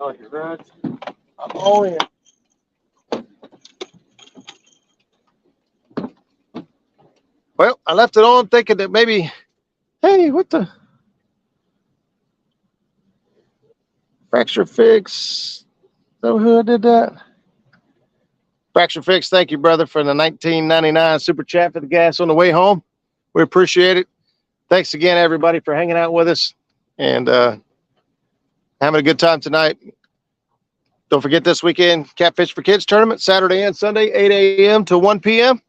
Oh, you're right. I'm all in. Well, I left it on thinking that maybe, hey, what the? Fracture Fix. Is that who did that? Fracture Fix, thank you, brother, for the $19.99 super chat for the gas on the way home. We appreciate it. Thanks again, everybody, for hanging out with us and having a good time tonight. Don't forget this weekend, Catfish for Kids tournament, Saturday and Sunday, 8 a.m. to 1 p.m.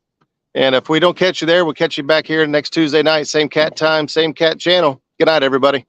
And if we don't catch you there, we'll catch you back here next Tuesday night, same cat time, same cat channel. Good night, everybody.